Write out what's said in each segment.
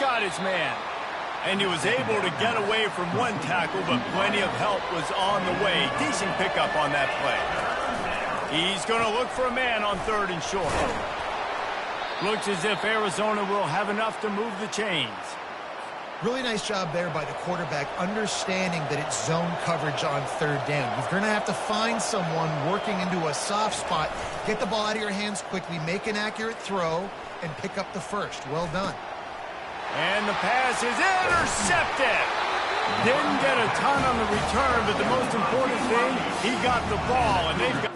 got his man. And he was able to get away from one tackle, but plenty of help was on the way. Decent pickup on that play. He's going to look for a man on 3rd and short. Looks as if Arizona will have enough to move the chains. Really nice job there by the quarterback, understanding that it's zone coverage on 3rd down. You're going to have to find someone working into a soft spot, get the ball out of your hands quickly, make an accurate throw, and pick up the first. Well done. And the pass is intercepted. Didn't get a ton on the return, but the most important thing, he got the ball, and they've got...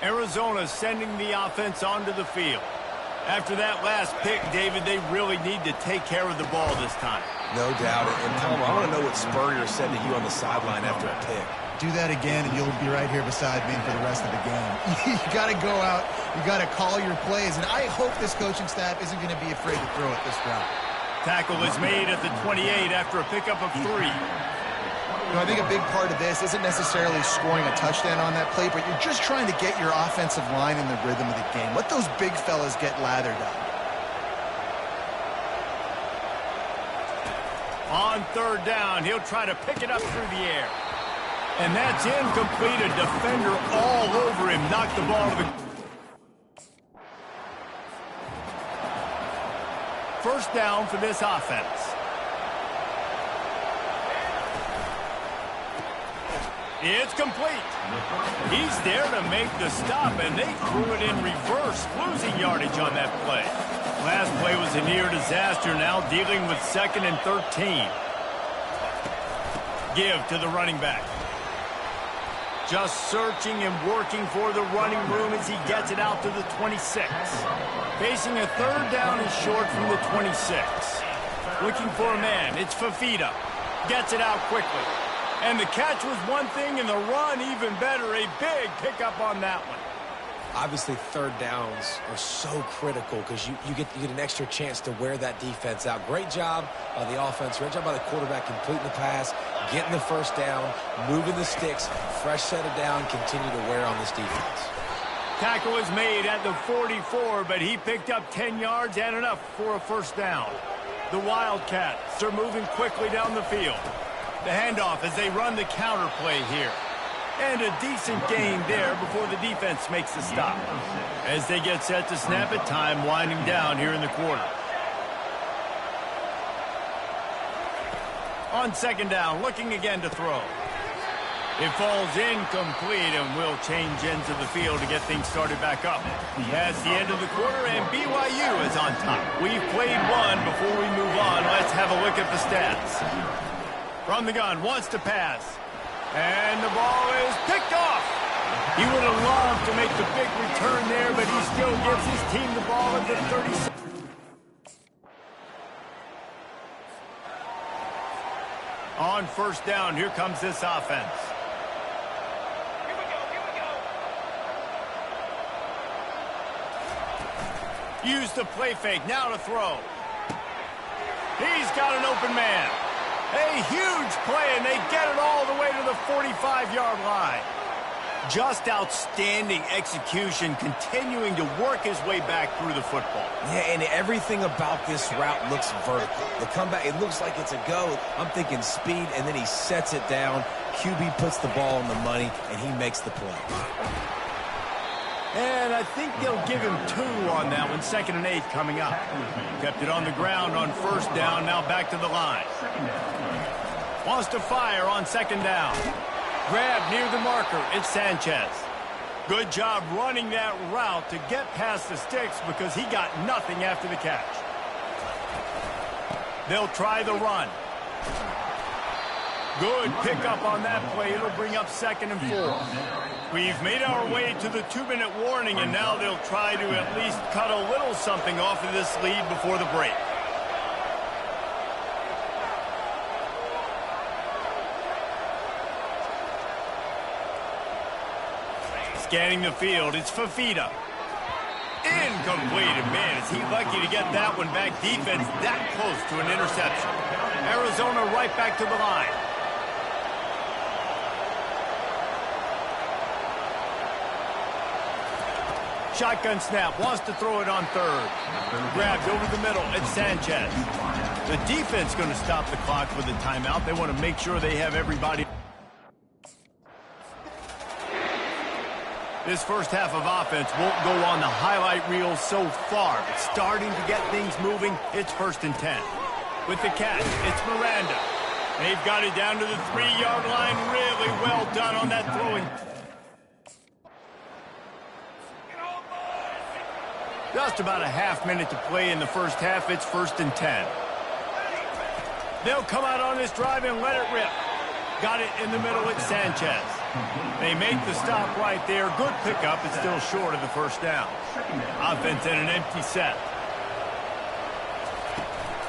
Arizona sending the offense onto the field. After that last pick, David, they really need to take care of the ball this time. No doubt. And Palmer, I want to know what Spurrier said to you on the sideline after a pick. Do that again, and you'll be right here beside me for the rest of the game. You got to go out. You got to call your plays, and I hope this coaching staff isn't going to be afraid to throw it this route. Tackle is made at the 28 after a pickup of 3. I think a big part of this isn't necessarily scoring a touchdown on that play, but you're just trying to get your offensive line in the rhythm of the game. Let those big fellas get lathered up. On 3rd down, he'll try to pick it up through the air. And that's incomplete. A defender all over him. Knocked the ball to the... First down for this offense. It's complete. He's there to make the stop, and they threw it in reverse, losing yardage on that play. Last play was a near disaster, now dealing with 2nd and 13. Give to the running back. Just searching and working for the running room as he gets it out to the 26. Facing a 3rd down and short from the 26. Looking for a man. It's Fafita. Gets it out quickly. And the catch was one thing, and the run even better. A big pickup on that one. Obviously, 3rd downs are so critical because you get an extra chance to wear that defense out. Great job by the offense. Great job by the quarterback completing the pass, getting the first down, moving the sticks, fresh set of down, continue to wear on this defense. Tackle is made at the 44, but he picked up 10 yards and enough for a first down. The Wildcats are moving quickly down the field. The handoff as they run the counter play here. And a decent gain there before the defense makes the stop. As they get set to snap it, time winding down here in the quarter. On 2nd down, looking again to throw. It falls incomplete and will change ends of the field to get things started back up. That's the end of the quarter, and BYU is on top. We've played one. Before we move on, let's have a look at the stats. From the gun, wants to pass. And the ball is picked off. He would have loved to make the big return there, but he still gives his team the ball at the 36. On 1st down, here comes this offense. Here we go. Use the play fake, now to throw. He's got an open man. A huge play, and they get it all the way to the 45-yard line. Just outstanding execution, continuing to work his way back through the football. Yeah, and everything about this route looks vertical. The comeback, it looks like it's a go. I'm thinking speed, and then he sets it down. QB puts the ball on the money, and he makes the play. And I think they'll give him 2 on that one. 2nd and 8 coming up. Kept it on the ground on 1st down, now back to the line. Wants to fire on 2nd down. Grab near the marker. It's Sanchez. Good job running that route to get past the sticks because he got nothing after the catch. They'll try the run. Good pickup on that play. It'll bring up 2nd and 4. We've made our way to the 2-minute warning, and now they'll try to at least cut a little something off of this lead before the break. Scanning the field, it's Fafita. Incomplete, and man, is he lucky to get that one back. Defense that close to an interception. Arizona right back to the line. shotgun snap, wants to throw it on third. Grabbed over the middle, it's Sanchez. The defense going to stop the clock with a timeout. They want to make sure they have everybody. This first half of offense won't go on the highlight reel so far, but starting to get things moving, it's 1st and 10. With the catch, it's Miranda. They've got it down to the 3-yard line. Really well done on that throwing. Just about a half minute to play in the first half. It's 1st and 10. They'll come out on this drive and let it rip. Got it in the middle with Sanchez. They make the stop right there. Good pickup. It's still short of the first down. Offense in an empty set.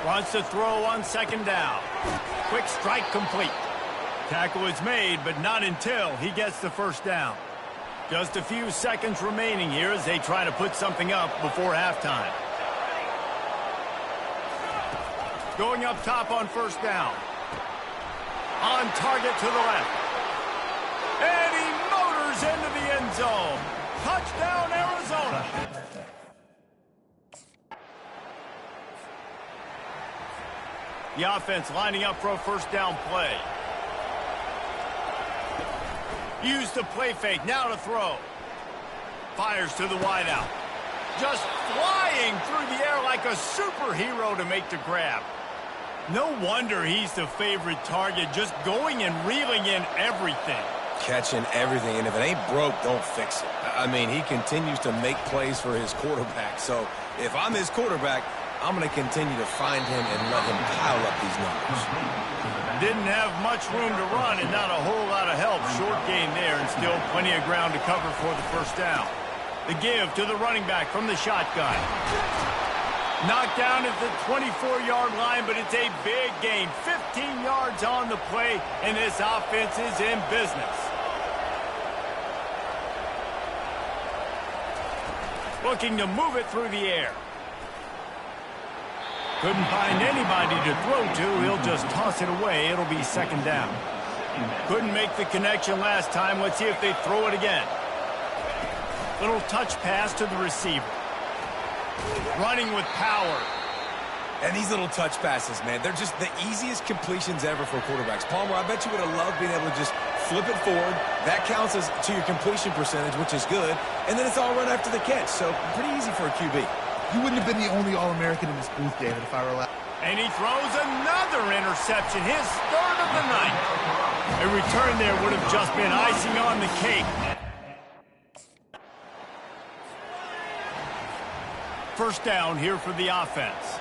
Wants to throw on 2nd down. Quick strike complete. Tackle is made, but not until he gets the first down. Just a few seconds remaining here as they try to put something up before halftime. Going up top on 1st down. On target to the left. And he motors into the end zone. Touchdown, Arizona. The offense lining up for a 1st down play. Use the play fake, now to throw. Fires to the wideout. Just flying through the air like a superhero to make the grab. No wonder he's the favorite target, just going and reeling in everything. Catching everything, and if it ain't broke, don't fix it. I mean, he continues to make plays for his quarterback, so if I'm his quarterback, I'm going to continue to find him and let him pile up these numbers. Didn't have much room to run and not a whole lot of help. Short gain there and still plenty of ground to cover for the 1st down. The give to the running back from the shotgun. Knocked down at the 24-yard line, but it's a big gain. 15 yards on the play, and this offense is in business. Looking to move it through the air. Couldn't find anybody to throw to. He'll just toss it away. It'll be 2nd down. Couldn't make the connection last time. Let's see if they throw it again. Little touch pass to the receiver. Running with power. And these little touch passes, man, they're just the easiest completions ever for quarterbacks. Palmer, I bet you would have loved being able to just flip it forward. That counts as to your completion percentage, which is good. And then it's all run after the catch. So pretty easy for a QB. You wouldn't have been the only All-American in this booth, David, if I were allowed. And he throws another interception, his 3rd of the night. A return there would have just been icing on the cake. 1st down here for the offense.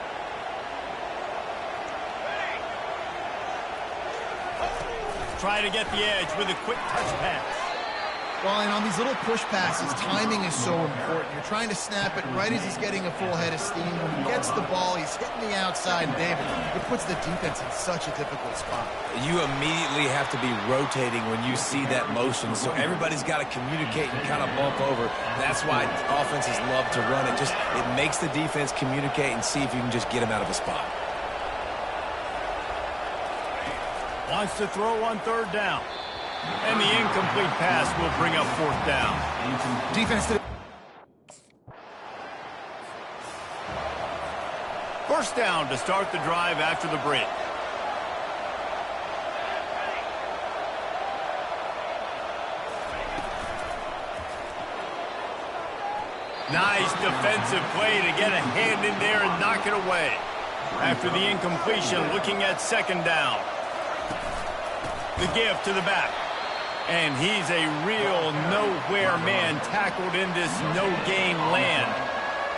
Try to get the edge with a quick touch pass. Well, and on these little push passes, timing is so important. You're trying to snap it right as he's getting a full head of steam. When he gets the ball, he's hitting the outside, David. It puts the defense in such a difficult spot. You immediately have to be rotating when you see that motion, so everybody's got to communicate and kind of bump over. That's why offenses love to run it. It makes the defense communicate and see if you can just get him out of a spot. Wants to throw on 3rd down. And the incomplete pass will bring up 4th down. Defense to 1st down to start the drive after the break. Nice defensive play to get a hand in there and knock it away. After the incompletion, looking at 2nd down. The give to the back. And he's a real nowhere man tackled in this no-gain land.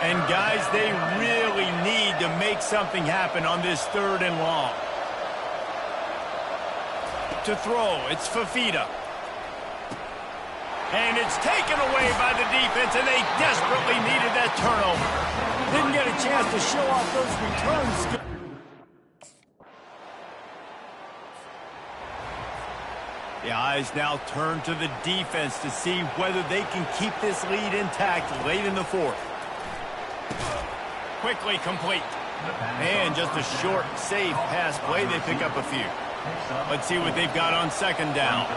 And guys, they really need to make something happen on this 3rd and long. To throw, it's Fafita. And it's taken away by the defense, and they desperately needed that turnover. Didn't get a chance to show off those returns. The eyes now turn to the defense to see whether they can keep this lead intact late in the 4th. Quickly complete. And just a short, safe pass play. They pick up a few. Let's see what they've got on 2nd down.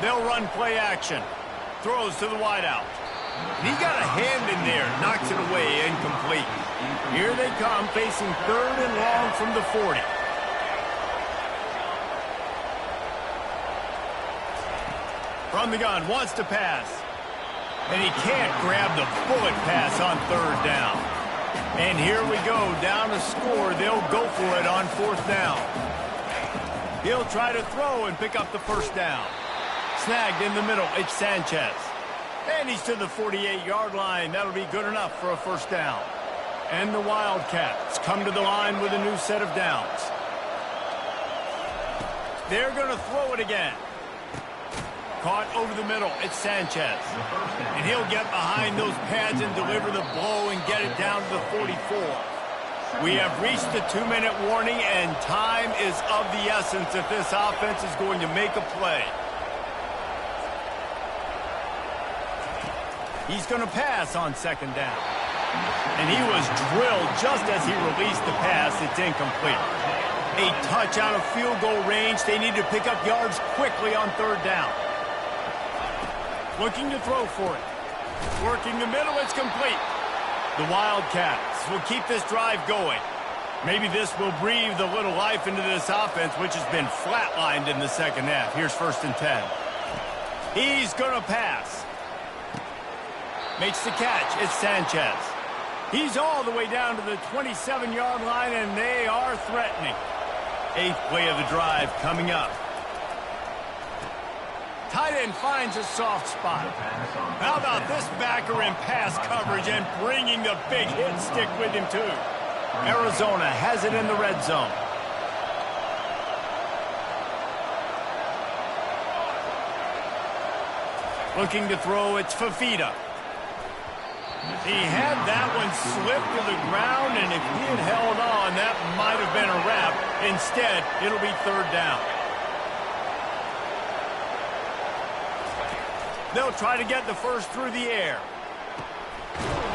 They'll run play action. Throws to the wideout. And he got a hand in there. Knocks it away, incomplete. Here they come, facing 3rd and long from the 40. From the gun, wants to pass. And he can't grab the bullet pass on 3rd down. And here we go, down to score. They'll go for it on 4th down. He'll try to throw and pick up the 1st down. Snagged in the middle, it's Sanchez. And he's to the 48-yard line. That'll be good enough for a 1st down. And the Wildcats come to the line with a new set of downs. They're going to throw it again. Caught over the middle, it's Sanchez. And he'll get behind those pads and deliver the blow and get it down to the 44. We have reached the 2-minute warning, and time is of the essence if this offense is going to make a play. He's going to pass on 2nd down. And he was drilled just as he released the pass. It's incomplete. A touch out of field goal range. They need to pick up yards quickly on 3rd down. Looking to throw for it. Working the middle, it's complete. The Wildcats will keep this drive going. Maybe this will breathe a little life into this offense, which has been flatlined in the 2nd half. Here's 1st and 10. He's going to pass. Makes the catch. It's Sanchez. He's all the way down to the 27-yard line, and they are threatening. 8th play of the drive coming up. Tight end finds a soft spot. How about this backer in pass coverage and bringing the big hit stick with him, too? Arizona has it in the red zone. Looking to throw, it's Fafita. He had that one slip to the ground, and if he had held on, that might have been a wrap. Instead, it'll be 3rd down. They'll try to get the 1st through the air.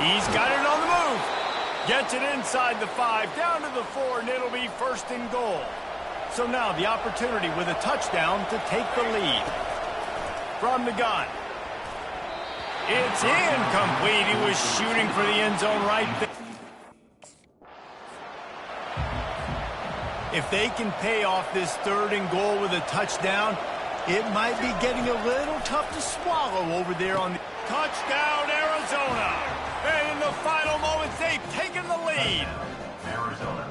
He's got it on the move. Gets it inside the 5, down to the 4, and it'll be 1st and goal. So now the opportunity with a touchdown to take the lead. From the gun. It's incomplete. He was shooting for the end zone right there. If they can pay off this 3rd and goal with a touchdown, it might be getting a little tough to swallow over there on the touchdown, Arizona. And in the final moments, they've taken the lead. Arizona.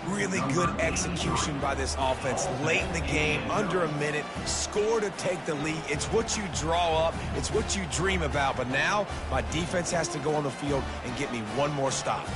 Really good execution by this offense late in the game, under a minute, score to take the lead. It's what you draw up, it's what you dream about, but now my defense has to go on the field and get me one more stop.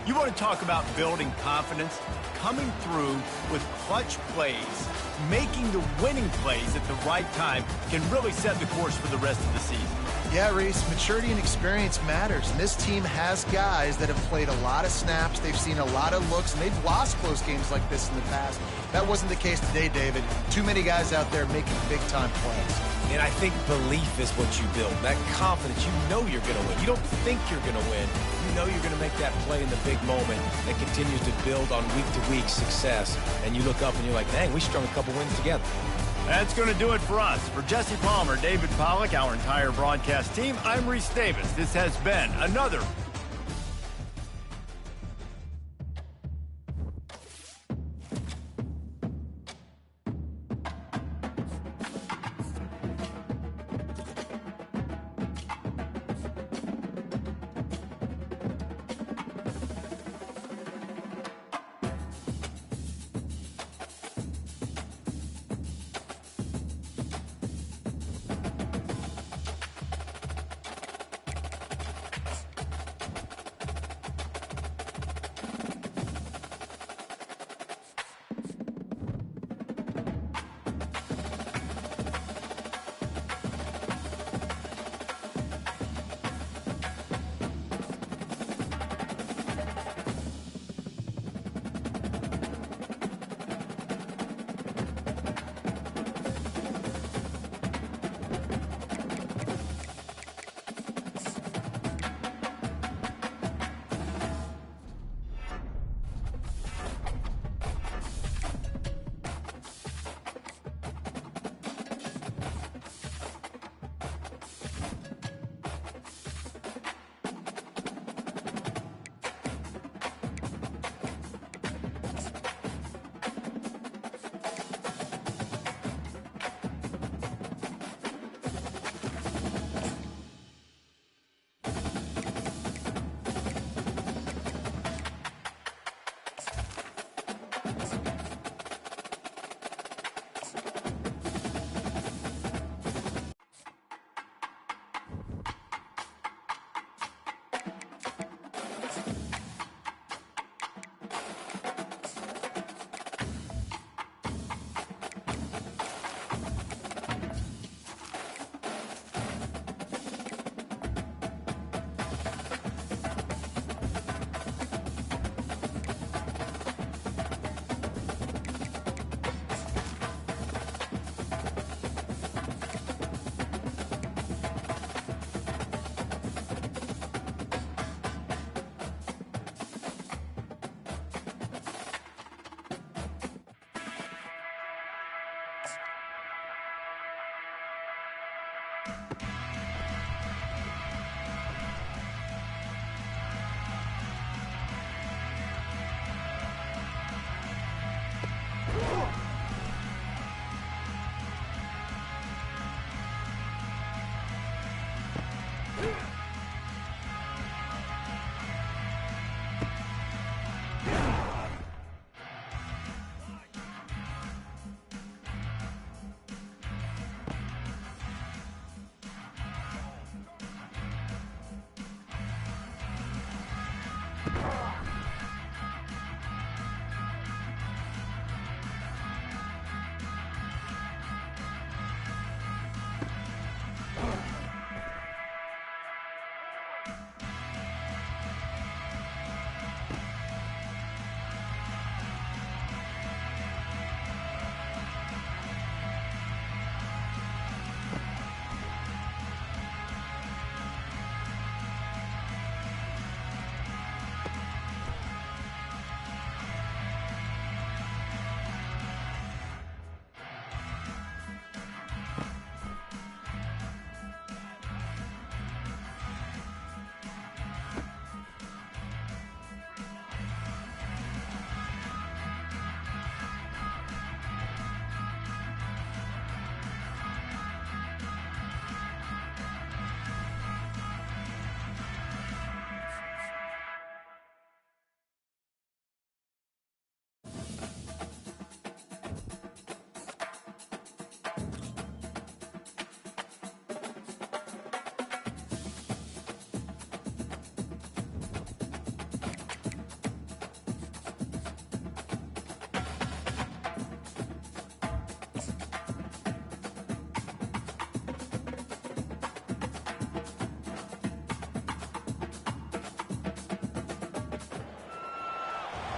You want to talk about building confidence? Coming through with clutch plays, making the winning plays at the right time can really set the course for the rest of the season. Yeah, Reese, maturity and experience matters, and this team has guys that have played a lot of snaps, they've seen a lot of looks, and they've lost close games like this in the past. That wasn't the case today, David. Too many guys out there making big-time plays. And I think belief is what you build, that confidence. You know you're going to win. You don't think you're going to win. You know you're going to make that play in the big moment that continues to build on week-to-week success. And you look up and you're like, dang, we strung a couple wins together. That's going to do it for us. For Jesse Palmer, David Pollack, our entire broadcast team, I'm Reese Davis. This has been another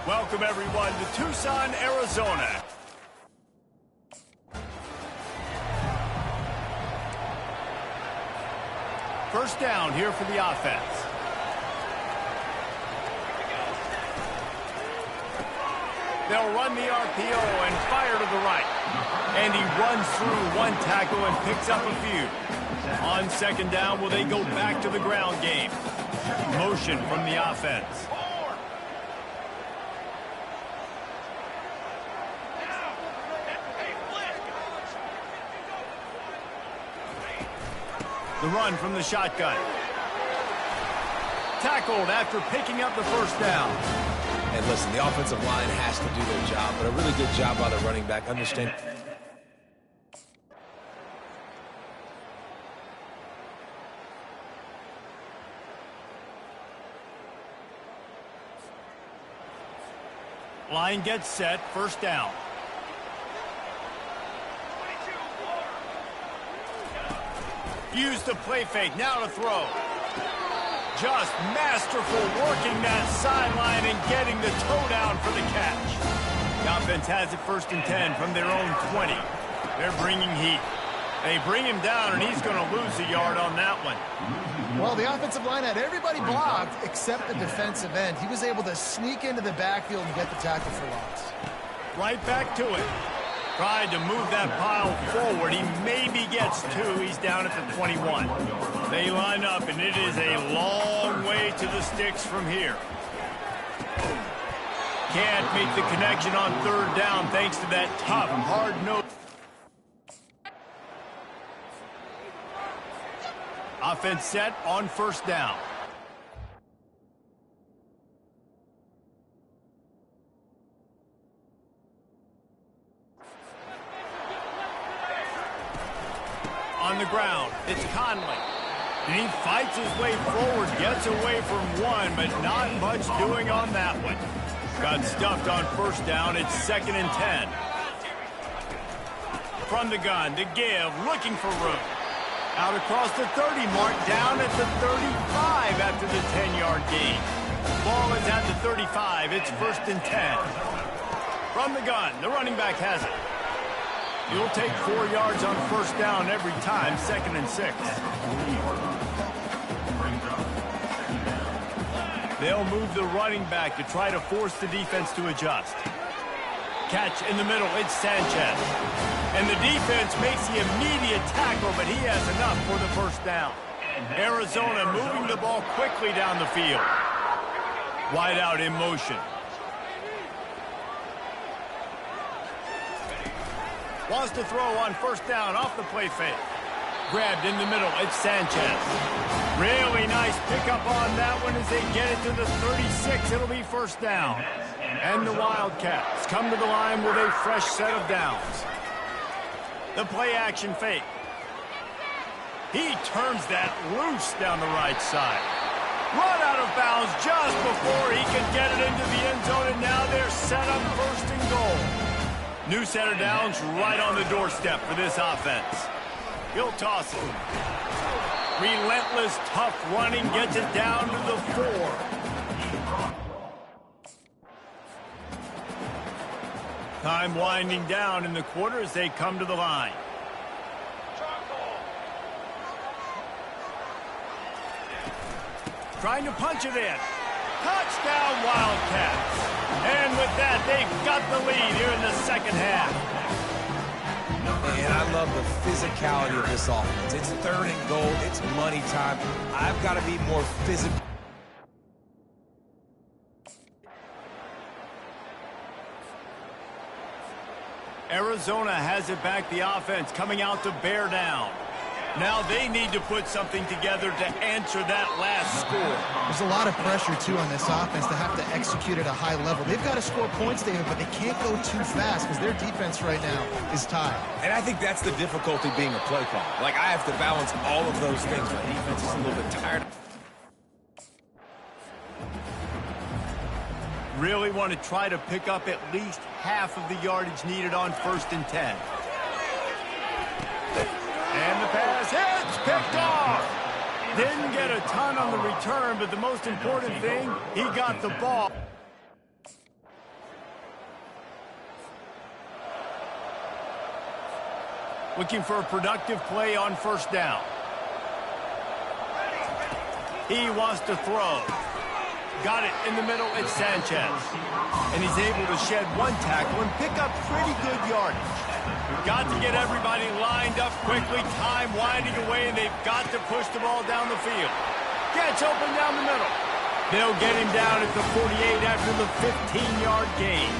Welcome, everyone, to Tucson, Arizona. First down here for the offense. They'll run the RPO and fire to the right. And he runs through one tackle and picks up a few. On second down, will they go back to the ground game? Motion from the offense. The run from the shotgun. Tackled after picking up the first down. And listen, the offensive line has to do their job, but a really good job by the running back. Understand. Line gets set, first down. Use the play fake, now to throw. Just masterful working that sideline and getting the toe down for the catch. The offense has it first and 10 from their own 20. They're bringing heat. They bring him down, and he's going to lose a yard on that one. Well, the offensive line had everybody blocked except the defensive end. He was able to sneak into the backfield and get the tackle for loss. Right back to it. Tried to move that pile forward. He maybe gets two. He's down at the 21. They line up, and it is a long way to the sticks from here. Can't make the connection on third down thanks to that tough, hard nose. Offense set on first down. On the ground, it's Conley. And he fights his way forward, gets away from one, but not much doing on that one. Got stuffed on first down, it's second and 10. From the gun to give, looking for room. Out across the 30 mark, down at the 35 after the 10-yard gain. Ball is at the 35, it's first and 10. From the gun, the running back has it. You'll take 4 yards on first down every time, second and 6. They'll move the running back to try to force the defense to adjust. Catch in the middle, it's Sanchez. And the defense makes the immediate tackle, but he has enough for the first down. Arizona moving the ball quickly down the field. Wide out in motion. Wants to throw on first down off the play fake. Grabbed in the middle, it's Sanchez. Really nice pickup on that one as they get it to the 36. It'll be first down. And the Wildcats come to the line with a fresh set of downs. The play action fake. He turns that loose down the right side. Run out of bounds just before he could get it into the end zone, and now they're set up first and goal. New set of downs right on the doorstep for this offense. He'll toss it. Relentless, tough running gets it down to the 4. Time winding down in the quarter as they come to the line. Trying to punch it in. Touchdown, Wildcats. And with that, they've got the lead here in the second half. And I love the physicality of this offense. It's third and goal. It's money time. I've got to be more physical. Arizona has it back, the offense coming out to bear down. Now they need to put something together to answer that last score. There's a lot of pressure, too, on this offense to have to execute at a high level. They've got to score points, David, but they can't go too fast because their defense right now is tied. And I think that's the difficulty being a play caller. Like, I have to balance all of those things. My defense is a little bit tired. Really want to try to pick up at least half of the yardage needed on first and 10. And the pass hits, picked off. Didn't get a ton on the return, but the most important thing, he got the ball. Looking for a productive play on first down. He wants to throw. Got it in the middle, it's Sanchez. And he's able to shed one tackle and pick up pretty good yardage. Got to get everybody lined up quickly, time winding away, and they've got to push the ball down the field. Gets open down the middle. They'll get him down at the 48 after the 15-yard gain.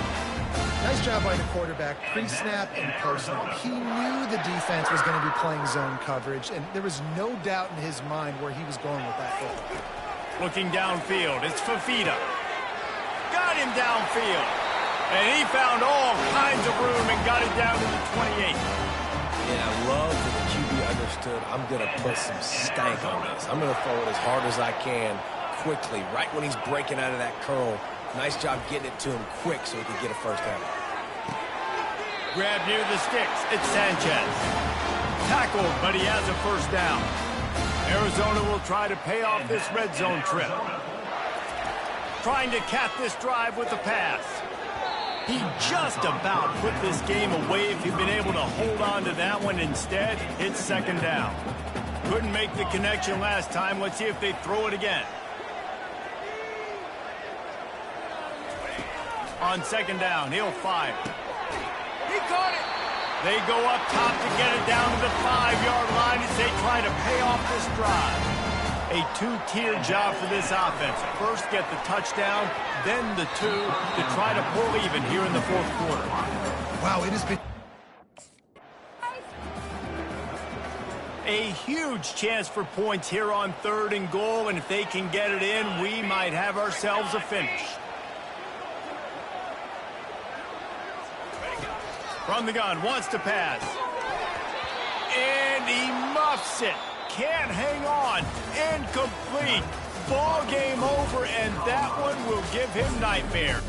Nice job by the quarterback, pre-snap and post-snap. He knew the defense was going to be playing zone coverage, and there was no doubt in his mind where he was going with that football. Looking downfield, it's Fafita. Got him downfield. And he found all kinds of room and got it down to the 28. Yeah, I love that the QB understood, I'm going to put some stank on this. I'm going to throw it as hard as I can quickly, right when he's breaking out of that curl. Nice job getting it to him quick so he could get a first down. Grab near the sticks. It's Sanchez. Tackled, but he has a first down. Arizona will try to pay off this red zone trip. Trying to cap this drive with a pass. He just about put this game away if he'd been able to hold on to that one. Instead, it's second down. Couldn't make the connection last time. Let's see if they throw it again. On second down, he'll fire. He caught it. They go up top to get it down to the 5-yard line as they try to pay off this drive. A two-tier job for this offense. First, get the touchdown, then the two to try to pull even here in the fourth quarter. Wow, it has been A huge chance for points here on third and goal, and if they can get it in, we might have ourselves a finish. From the gun, wants to pass. And he muffs it. Can't hang on. Incomplete. Ball game over, and that one will give him nightmare.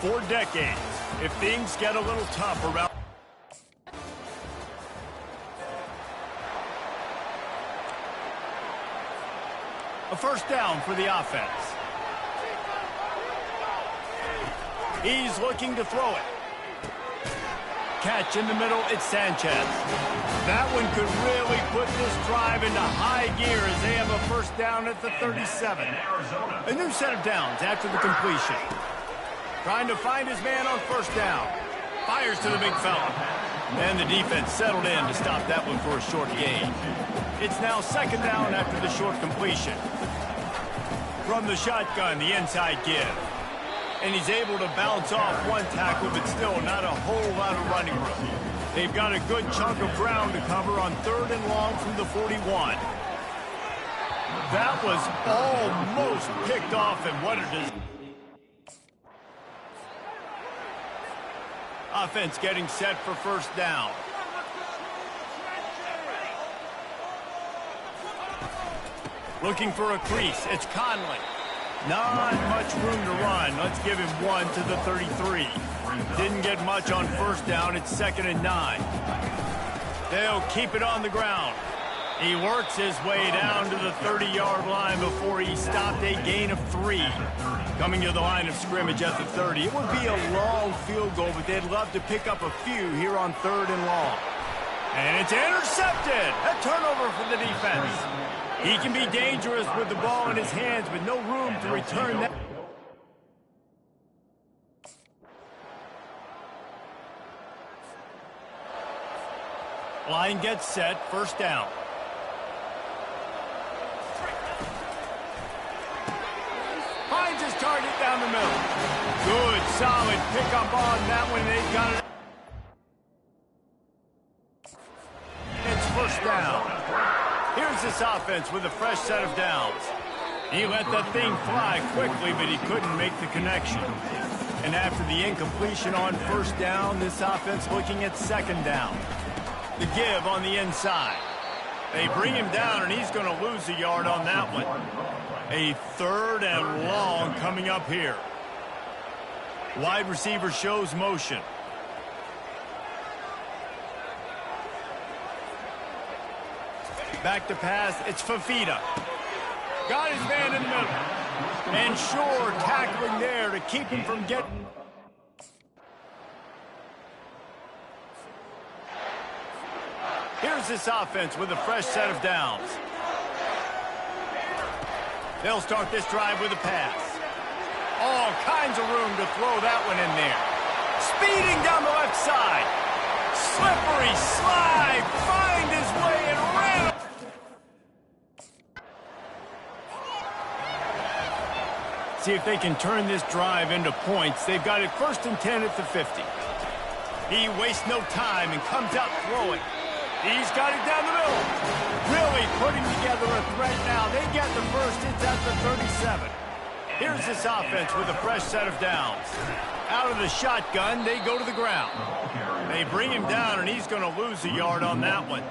For decades, if things get a little tough around... A first down for the offense. He's looking to throw it. Catch in the middle, it's Sanchez. That one could really put this drive into high gear as they have a first down at the 37. A new set of downs after the completion. Trying to find his man on first down. Fires to the big fella. And the defense settled in to stop that one for a short gain. It's now second down after the short completion. From the shotgun, the inside give. And he's able to bounce off one tackle, but still not a whole lot of running room. They've got a good chunk of ground to cover on third and long from the 41. That was almost picked off, and what it is. Offense getting set for first down. Looking for a crease. It's Conley. Not much room to run. Let's give him one to the 33. Didn't get much on first down. It's 2nd and 9. They'll keep it on the ground. He works his way down to the 30-yard line before he stopped, a gain of 3. Coming to the line of scrimmage at the 30. It would be a long field goal, but they'd love to pick up a few here on 3rd and long. And it's intercepted. A turnover for the defense. He can be dangerous with the ball in his hands, but no room to return that. Line gets set, first down. Finds his target down the middle. Good, solid pickup on that one. They've got it. It's first down. Here's this offense with a fresh set of downs. He let that thing fly quickly, but he couldn't make the connection. And after the incompletion on first down, this offense looking at second down. The give on the inside. They bring him down, and he's going to lose a yard on that one. A 3rd and long coming up here. Wide receiver shows motion. Back to pass, it's Fafita. Got his man in the middle. And Shore tackling there to keep him from getting... Here's this offense with a fresh set of downs. They'll start this drive with a pass. All kinds of room to throw that one in there. Speeding down the left side. Slippery slide. Find his way and ran. See if they can turn this drive into points. They've got it 1st and 10 at the 50. He wastes no time and comes out throwing. He's got it down the middle. Really putting together a threat now. They get the first. It's at the 37. Here's this offense with a fresh set of downs. Out of the shotgun, they go to the ground. They bring him down, and he's going to lose a yard on that one.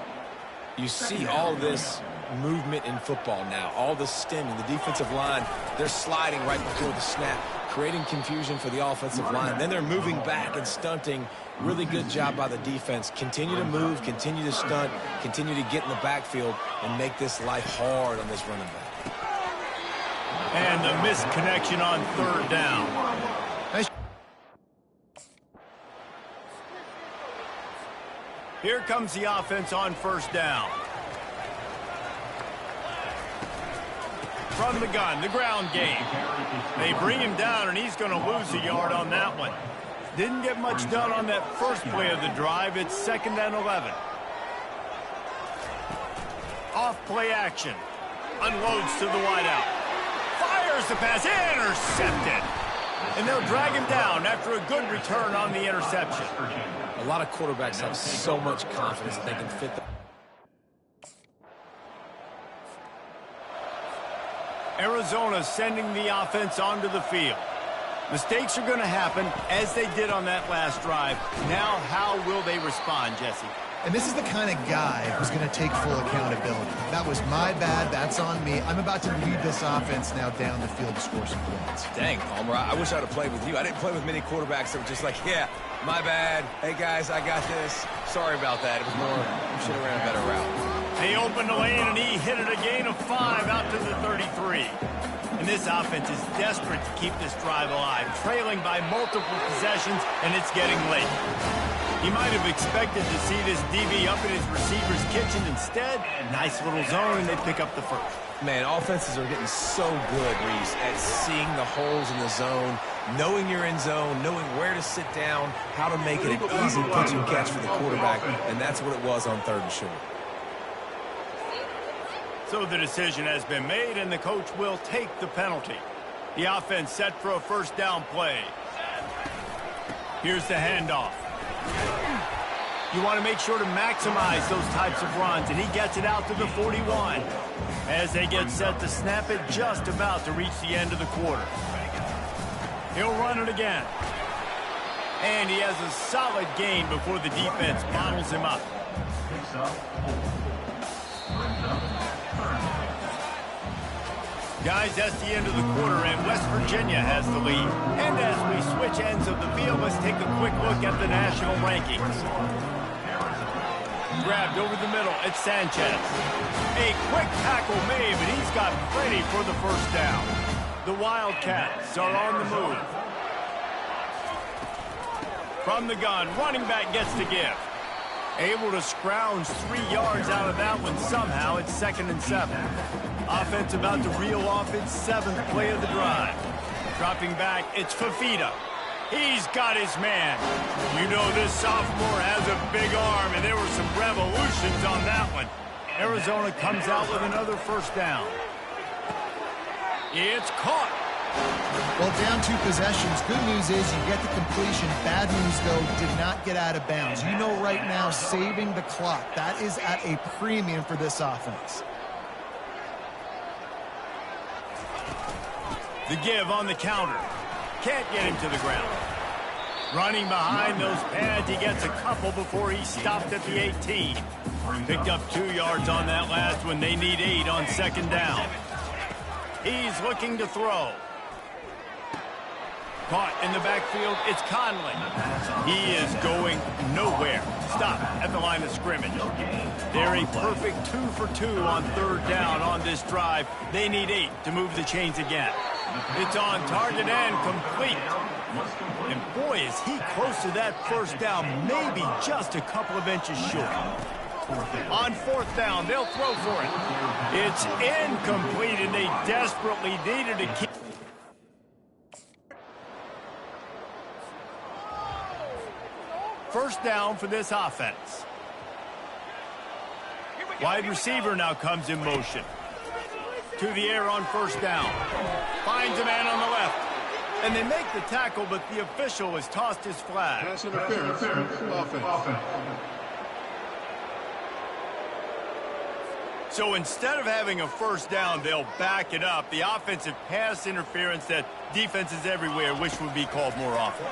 You see all this movement in football now, all the stemming, the defensive line, they're sliding right before the snap, creating confusion for the offensive line. Then they're moving back and stunting. Really good job by the defense. Continue to move, continue to stunt, continue to get in the backfield and make this life hard on this running back. And the missed connection on 3rd down. Here comes the offense on first down. From the gun, the ground game. They bring him down, and he's going to lose a yard on that one. Didn't get much done on that first play of the drive. It's 2nd and 11. Off play action. Unloads to the wideout. Fires the pass. Intercepted. And they'll drag him down after a good return on the interception. A lot of quarterbacks have so much confidence that they can fit the... Arizona sending the offense onto the field. Mistakes are going to happen, as they did on that last drive. Now, how will they respond, Jesse? And this is the kind of guy who's going to take full accountability. That was my bad. That's on me. I'm about to lead this offense now down the field to score some points. Dang, Palmer, I wish I'd have played with you. I didn't play with many quarterbacks that were just like, yeah, my bad. Hey, guys, I got this. Sorry about that. It was more, we should have ran a better route. They opened the lane, and he hit it a gain of 5 out to the 33. And this offense is desperate to keep this drive alive, trailing by multiple possessions, and it's getting late. He might have expected to see this DB up in his receiver's kitchen. Instead, nice little zone, and they pick up the first. Man, offenses are getting so good, Reese, at seeing the holes in the zone, knowing you're in zone, knowing where to sit down, how to make it an easy pitch and catch for the quarterback, and that's what it was on 3rd and short. So the decision has been made, and the coach will take the penalty. The offense set for a 1st down play. Here's the handoff. You want to make sure to maximize those types of runs, and he gets it out to the 41. As they get set to snap it, just about to reach the end of the quarter. He'll run it again. And he has a solid gain before the defense bottles him up. Guys, that's the end of the quarter, and West Virginia has the lead. And as we switch ends of the field, let's take a quick look at the national rankings. Grabbed over the middle, it's Sanchez. A quick tackle made, but he's got plenty for the 1st down. The Wildcats are on the move. From the gun, running back gets the give. Able to scrounge 3 yards out of that one somehow. It's 2nd and 7. Offense about to reel off its 7th play of the drive. Dropping back, it's Fafita. He's got his man. You know this sophomore has a big arm, and there were some revolutions on that one. Arizona comes out with another 1st down. It's caught. Well, down 2 possessions. Good news is you get the completion. Bad news, though, did not get out of bounds. You know right now, saving the clock. That is at a premium for this offense. The give on the counter. Can't get him to the ground. Running behind those pads, he gets a couple before he stopped at the 18. Picked up 2 yards on that last one. They need 8 on 2nd down. He's looking to throw. Caught in the backfield, it's Conley. He is going nowhere. Stop at the line of scrimmage. They're a perfect 2 for 2 on 3rd down on this drive. They need 8 to move the chains again. It's on target and complete. And boy, is he close to that 1st down, maybe just a couple of inches short. On 4th down, they'll throw for it. It's incomplete, and they desperately needed to keep. First down for this offense. Wide receiver now comes in motion. To the air on 1st down. Finds a man on the left. And they make the tackle, but the official has tossed his flag. Pass interference. Offense. So instead of having a 1st down, they'll back it up. The offensive pass interference that defenses everywhere wish would be called more often.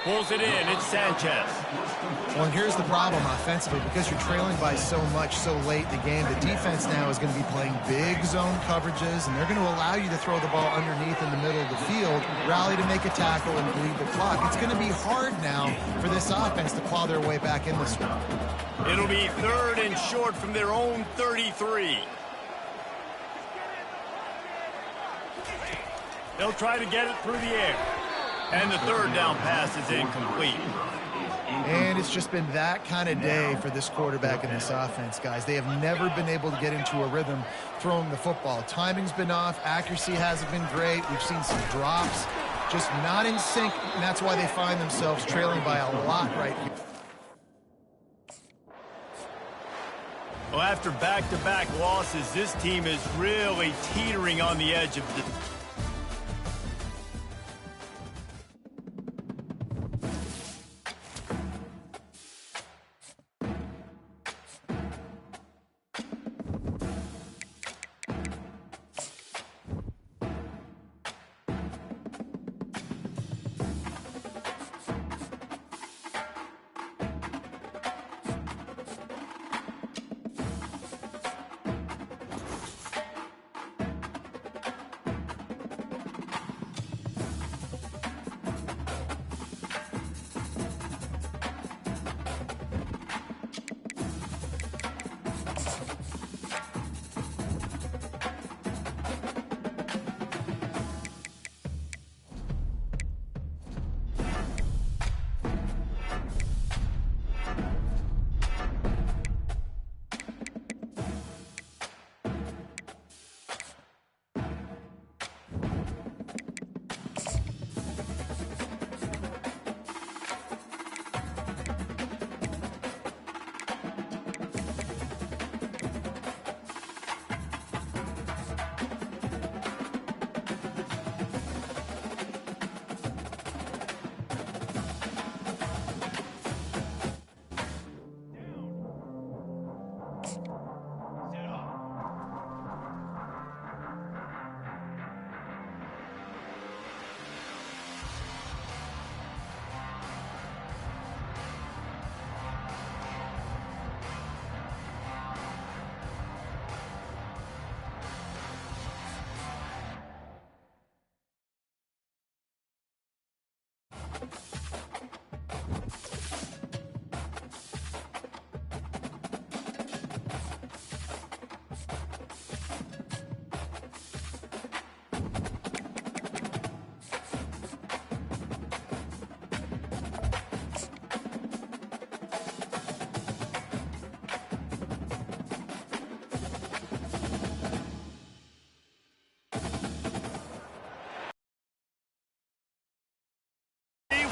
Pulls it in, it's Sanchez. Well, here's the problem offensively. Because you're trailing by so much so late in the game, the defense now is going to be playing big zone coverages, and they're going to allow you to throw the ball underneath in the middle of the field, rally to make a tackle, and bleed the clock. It's going to be hard now for this offense to claw their way back in this one. It'll be 3rd and short from their own 33. They'll try to get it through the air. And the 3rd down pass is incomplete. And it's just been that kind of day for this quarterback and this offense, guys. They have never been able to get into a rhythm throwing the football. Timing's been off. Accuracy hasn't been great. We've seen some drops. Just not in sync, and that's why they find themselves trailing by a lot right here. Well, after back-to-back losses, this team is really teetering on the edge of the...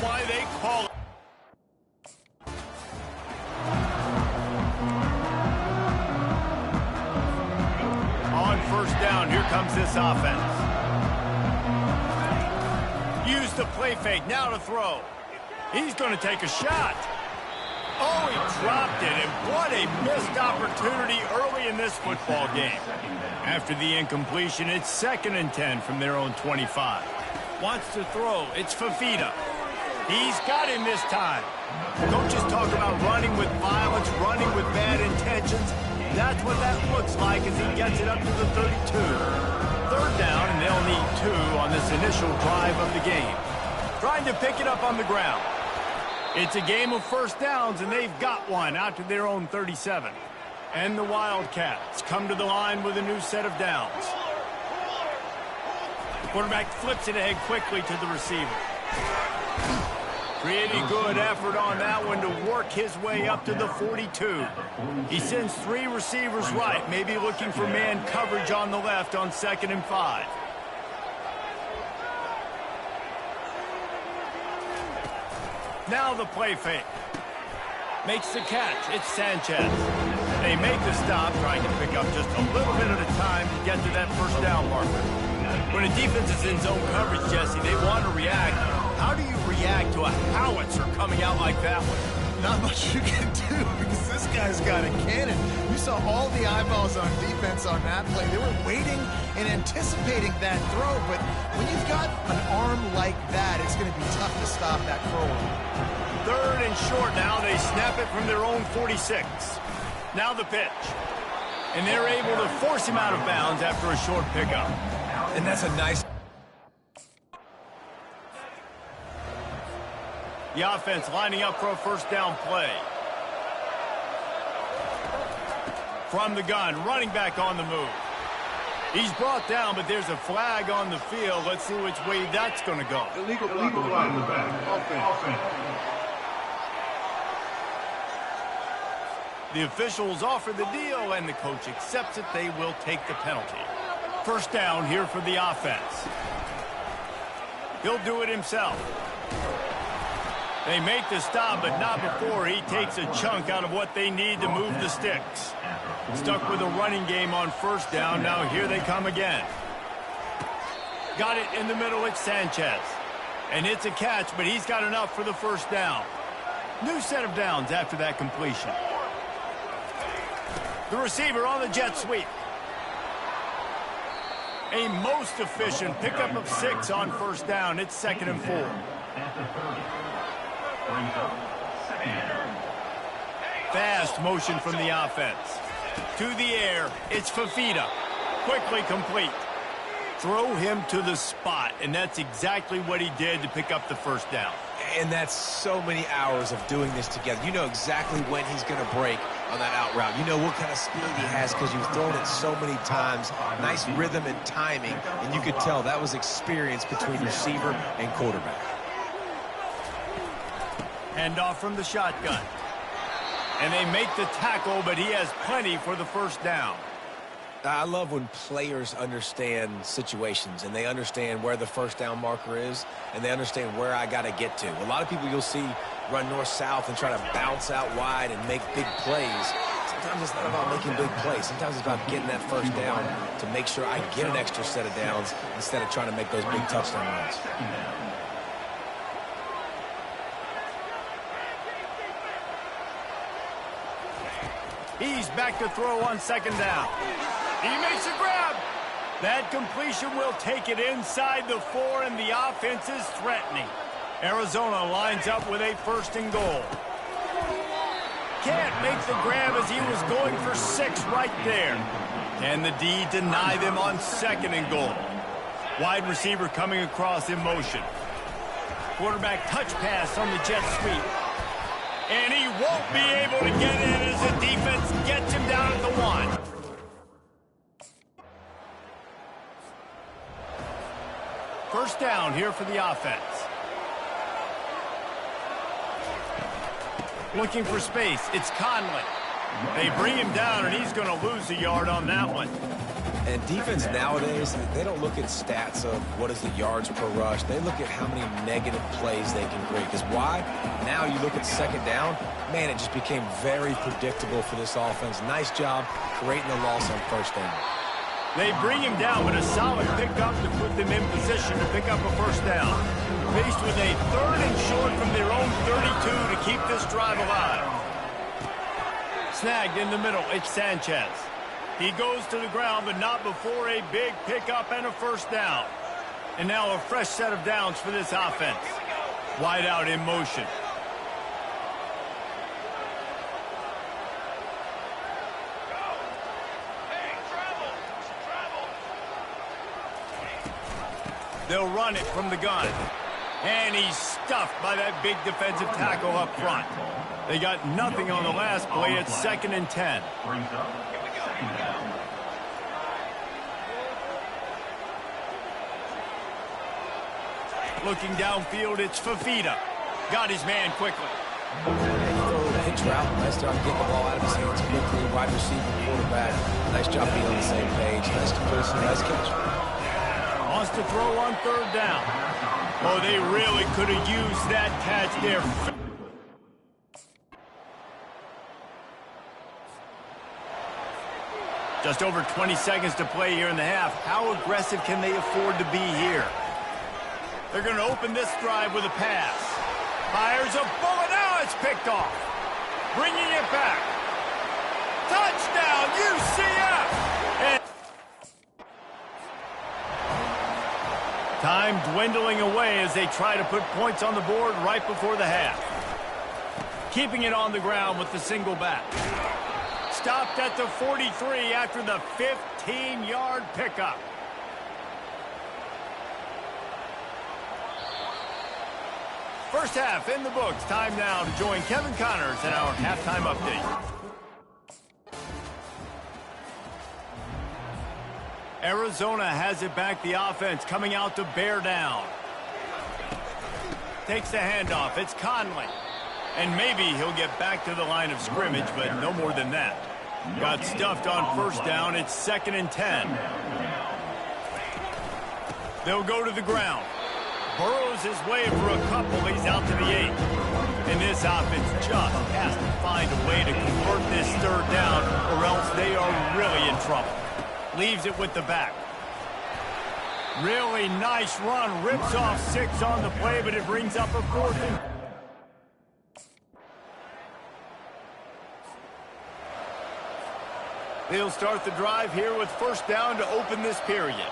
why they call it. On first down, here comes this offense. Use the play fake, now to throw. He's going to take a shot. Oh, he dropped it, and what a missed opportunity early in this football game. After the incompletion, it's 2nd and 10 from their own 25. Wants to throw. It's Fafita. He's got him this time. Coaches talk about running with violence, running with bad intentions. That's what that looks like as he gets it up to the 32. 3rd down, and they'll need 2 on this initial drive of the game. Trying to pick it up on the ground. It's a game of first downs, and they've got one out to their own 37. And the Wildcats come to the line with a new set of downs. The quarterback flips it ahead quickly to the receiver. Pretty good effort on that one to work his way up to the 42. He sends 3 receivers right, maybe looking for man coverage on the left on 2nd and 5. Now the play fake. Makes the catch. It's Sanchez. They make the stop, trying to pick up just a little bit at a time to get to that first down marker. When a defense is in zone coverage, Jesse, they want to react. How do you react to a howitzer coming out like that one? Not much you can do because this guy's got a cannon. You saw all the eyeballs on defense on that play. They were waiting and anticipating that throw, but when you've got an arm like that, it's going to be tough to stop that throw. 3rd and short now. They snap it from their own 46. Now the pitch. And they're able to force him out of bounds after a short pickup. And that's a nice... The offense lining up for a first down play. From the gun, running back on the move. He's brought down, but there's a flag on the field. Let's see which way that's going to go. Illegal flag in the back. Offense. The officials offer the deal, and the coach accepts it. They will take the penalty. First down here for the offense. He'll do it himself. They make the stop, but not before he takes a chunk out of what they need to move the sticks. Stuck with a running game on first down. Now here they come again. Got it in the middle. It's Sanchez. And it's a catch, but he's got enough for the first down. New set of downs after that completion. The receiver on the jet sweep. A most efficient pickup of 6 on first down. It's 2nd and 4. Fast motion from the offense. To the air, it's Fafita. Quickly complete. Throw him to the spot, and that's exactly what he did to pick up the first down. And that's so many hours of doing this together. You know exactly when he's going to break on that out route. You know what kind of speed he has because you've thrown it so many times. Nice rhythm and timing, and you could tell that was experience between receiver and quarterback. Handoff from the shotgun. And they make the tackle, but he has plenty for the first down. I love when players understand situations and they understand where the first down marker is and they understand where I got to get to. A lot of people you'll see run north-south and try to bounce out wide and make big plays. Sometimes it's not about making big plays. Sometimes it's about getting that first down to make sure I get an extra set of downs instead of trying to make those big touchdown runs. He's back to throw on second down. He makes a grab. That completion will take it inside the 4, and the offense is threatening. Arizona lines up with a first and goal. Can't make the grab as he was going for 6 right there. Can the D deny them on second and goal? Wide receiver coming across in motion. Quarterback touch pass on the jet sweep. And he won't be able to get in as the defense gets him down at the 1. First down here for the offense. Looking for space. It's Conley. They bring him down, and he's going to lose a yard on that one. And defense nowadays, they don't look at stats of what is the yards per rush. They look at how many negative plays they can create. Because why? Now you look at second down, man, it just became very predictable for this offense. Nice job creating a loss on first down. They bring him down, but a solid pickup to put them in position to pick up a first down. Faced with a 3rd and short from their own 32 to keep this drive alive. Snagged in the middle, it's Sanchez. He goes to the ground, but not before a big pickup and a first down. And now a fresh set of downs for this offense. Wide out in motion. They'll run it from the gun. And he's stuffed by that big defensive tackle up front. They got nothing on the last play. It's 2nd and 10. Looking downfield, it's Fafita. Got his man quickly. Hitch route. Nice job getting the ball out of his hands quickly. Wide receiver, quarterback. Nice job being on the same page. Nice completion, nice catch. Wants to throw on 3rd down. Oh, they really could have used that catch there. Just over 20 seconds to play here in the half. How aggressive can they afford to be here? They're going to open this drive with a pass. Fires a bullet. Now it's picked off. Bringing it back. Touchdown, UCF! And time dwindling away as they try to put points on the board right before the half. Keeping it on the ground with the single back. Stopped at the 43 after the 15-yard pickup. First half in the books. Time now to join Kevin Connors in our halftime update. Arizona has it back. The offense coming out to bear down. Takes the handoff. It's Conley. And maybe he'll get back to the line of scrimmage, but no more than that. Got stuffed on first down. It's 2nd and 10. They'll go to the ground. Burrows his way for a couple. He's out to the 8. And this offense just has to find a way to convert this 3rd down, or else they are really in trouble. Leaves it with the back. Really nice run. Rips off 6 on the play, but it brings up a 4th and... They'll start the drive here with first down to open this period.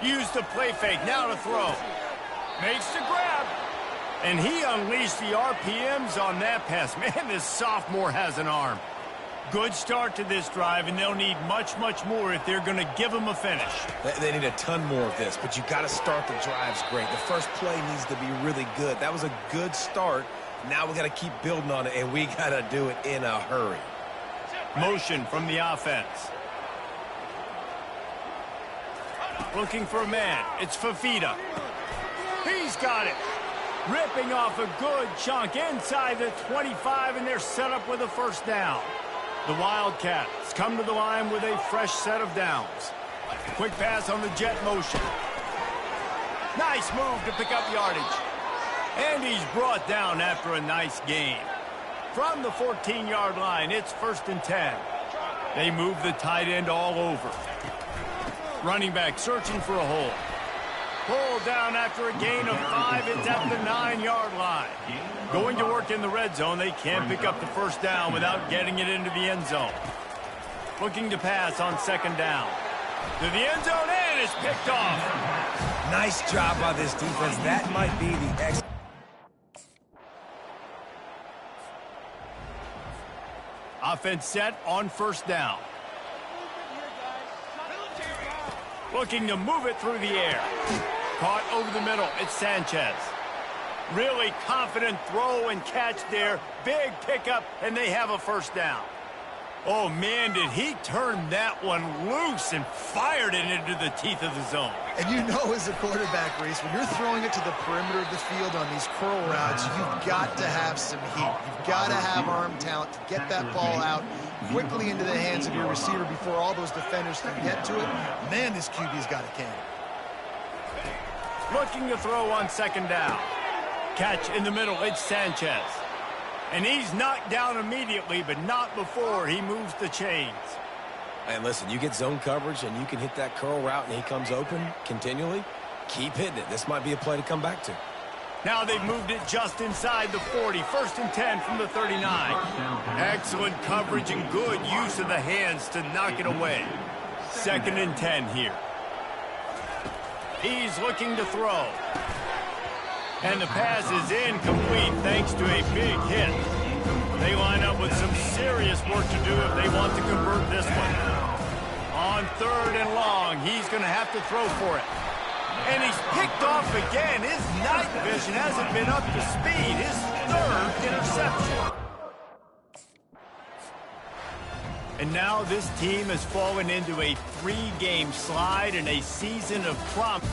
Used the play fake, now to throw. Makes the grab. And he unleashed the RPMs on that pass. Man, this sophomore has an arm. Good start to this drive, and they'll need much, much more if they're going to give him a finish. They need a ton more of this, but you got to start the drives great. The first play needs to be really good. That was a good start. Now we got to keep building on it, and we got to do it in a hurry. Motion from the offense. Looking for a man. It's Fafita. He's got it. Ripping off a good chunk inside the 25, and they're set up with a first down. The Wildcats come to the line with a fresh set of downs. Quick pass on the jet motion. Nice move to pick up yardage. And he's brought down after a nice gain. From the 14-yard line, it's 1st and 10. They move the tight end all over. Running back searching for a hole. Pulled down after a gain of 5. It's at the 9-yard line. Going to work in the red zone. They can't pick up the first down without getting it into the end zone. Looking to pass on 2nd down. To the end zone, and it's picked off. Nice job by this defense. That might be the X. Offense set on first down. Looking to move it through the air. Caught over the middle. It's Sanchez. Really confident throw and catch there. Big pickup, and they have a first down. Oh, man, did he turn that one loose and fired it into the teeth of the zone. And you know as a quarterback, Reese, when you're throwing it to the perimeter of the field on these curl routes, you've got to have some heat. You've got to have arm talent to get that ball out quickly into the hands of your receiver before all those defenders can get to it. Man, this QB's got a cannon. Looking to throw on second down. Catch in the middle, it's Sanchez. And he's knocked down immediately, but not before he moves the chains. And listen, you get zone coverage and you can hit that curl route and he comes open continually. Keep hitting it. This might be a play to come back to. Now they've moved it just inside the 40. 1st and 10 from the 39. Excellent coverage and good use of the hands to knock it away. 2nd and 10 here. He's looking to throw. And the pass is incomplete thanks to a big hit. They line up with some serious work to do if they want to convert this one. On 3rd and long, he's going to have to throw for it. And he's picked off again. His night vision hasn't been up to speed. His 3rd interception. And now this team has fallen into a 3-game slide and a season of promise.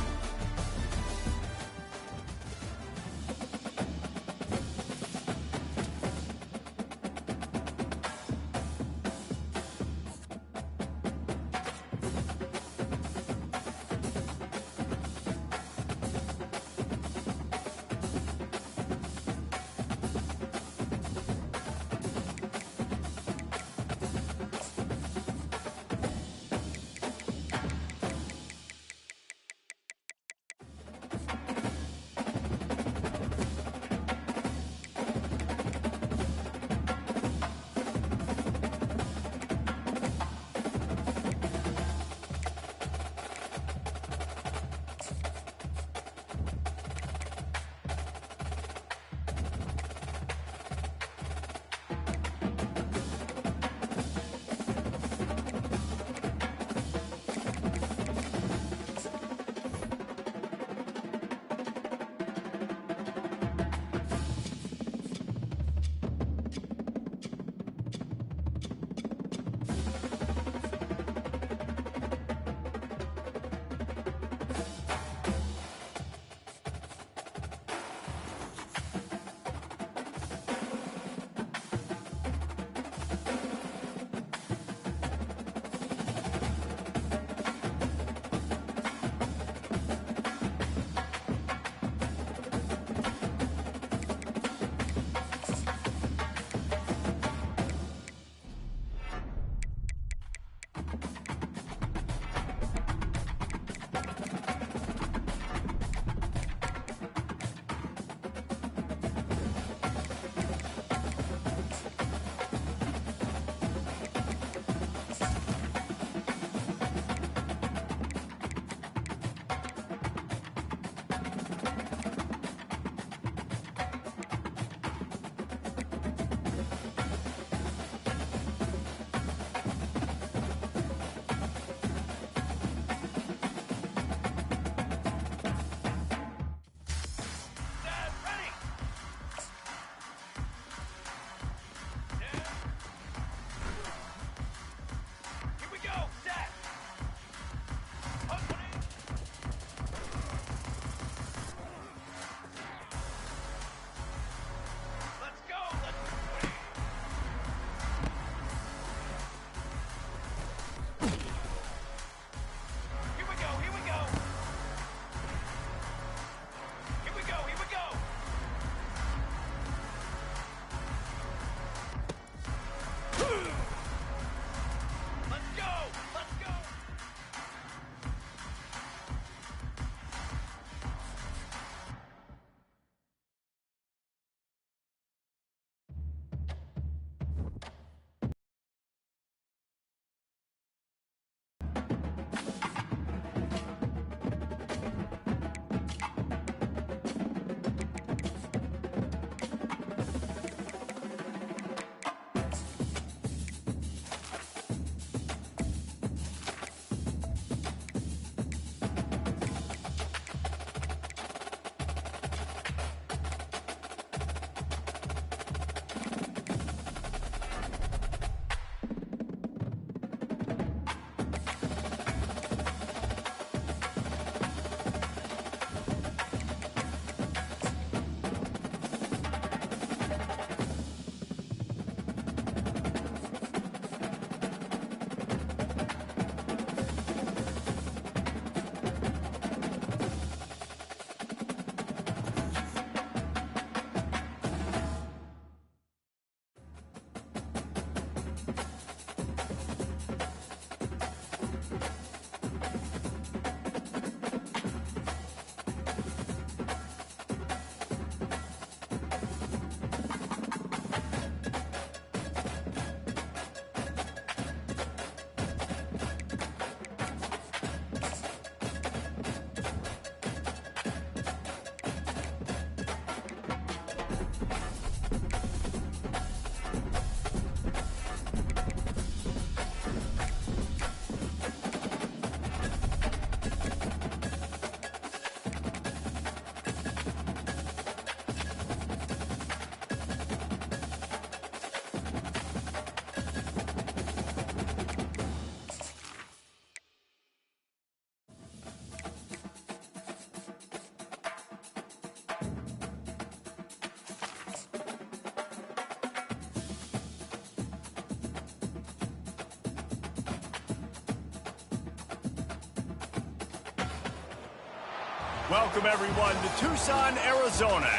Welcome, everyone, to Tucson, Arizona.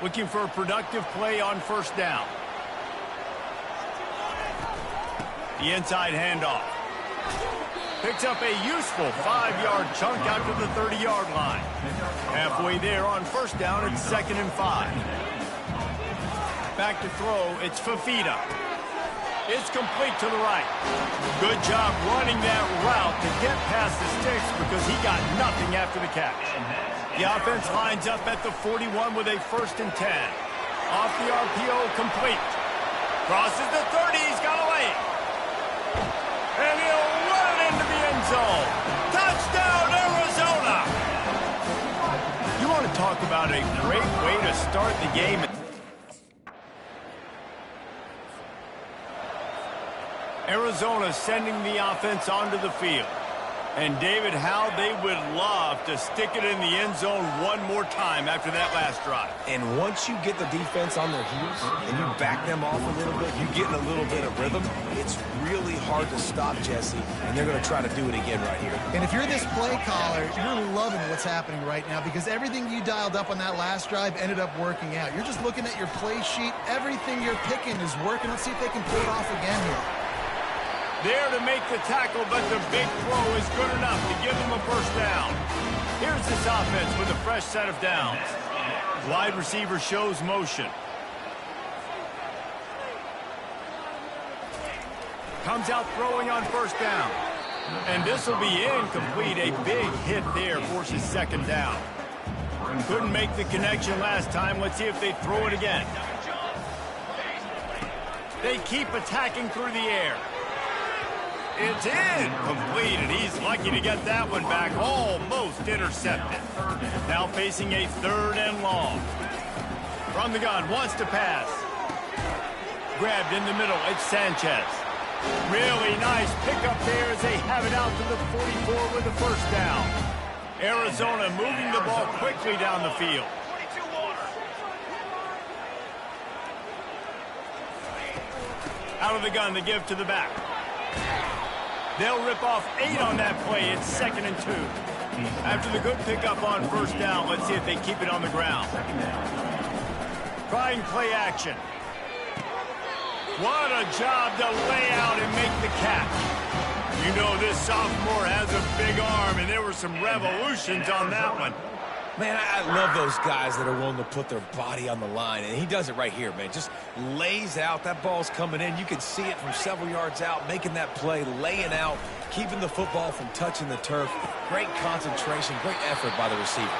Looking for a productive play on first down. The inside handoff. Picks up a useful 5-yard chunk out to the 30-yard line. Halfway there on first down, it's 2nd and 5. Back to throw, it's Fafita. It's complete to the right. Good job running that route to get past the sticks because he got nothing after the catch. The offense lines up at the 41 with a 1st and 10. Off the RPO, complete. Crosses the 30, he's got away. And he'll run it into the end zone. Touchdown, Arizona! You want to talk about a great way to start the game. Arizona sending the offense onto the field. And, David, how they would love to stick it in the end zone one more time after that last drive. And once you get the defense on their heels and you back them off a little bit, you get in a little bit of rhythm, it's really hard to stop, Jesse, and they're going to try to do it again right here. And if you're this play caller, you're loving what's happening right now because everything you dialed up on that last drive ended up working out. You're just looking at your play sheet. Everything you're picking is working. Let's see if they can pull it off again here. There to make the tackle, but the big throw is good enough to give them a first down. Here's this offense with a fresh set of downs. Wide receiver shows motion. Comes out throwing on first down. And this will be incomplete. A big hit there forces 2nd down. Couldn't make the connection last time. Let's see if they throw it again. They keep attacking through the air. It's incomplete, and he's lucky to get that one back. Almost intercepted. Now facing a 3rd and long. From the gun, wants to pass. Grabbed in the middle, it's Sanchez. Really nice pickup there as they have it out to the 44 with the first down. Arizona moving the ball quickly down the field. Out of the gun, the give to the back. They'll rip off 8 on that play. It's 2nd and 2. After the good pickup on first down, let's see if they keep it on the ground. Trying play action. What a job to lay out and make the catch. You know this sophomore has a big arm, and there were some revolutions on that one. Man, I love those guys that are willing to put their body on the line, and he does it right here, man. Just lays out. That ball's coming in. You can see it from several yards out, making that play, laying out, keeping the football from touching the turf. Great concentration, great effort by the receiver.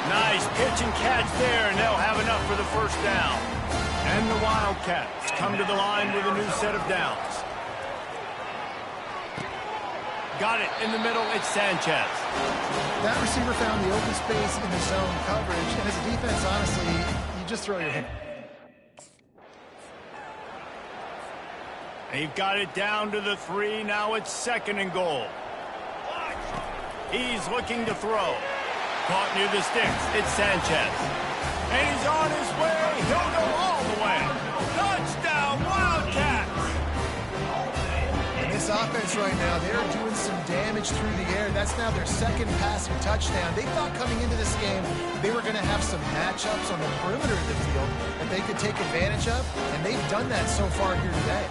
Nice pitch and catch there, and they'll have enough for the first down. And the Wildcats come to the line with a new set of downs. Got it in the middle, it's Sanchez. That receiver found the open space in the zone coverage, and as a defense, honestly, you just throw your hand. They've got it down to the 3, now it's 2nd and goal. He's looking to throw. Caught near the sticks, it's Sanchez. And he's on his way, he'll go all the way. Touchdown, Wildcats! This offense right now, they're doing some damage through the air. That's now their 2nd passing touchdown. They thought coming into this game they were going to have some matchups on the perimeter of the field that they could take advantage of, and they've done that so far here today.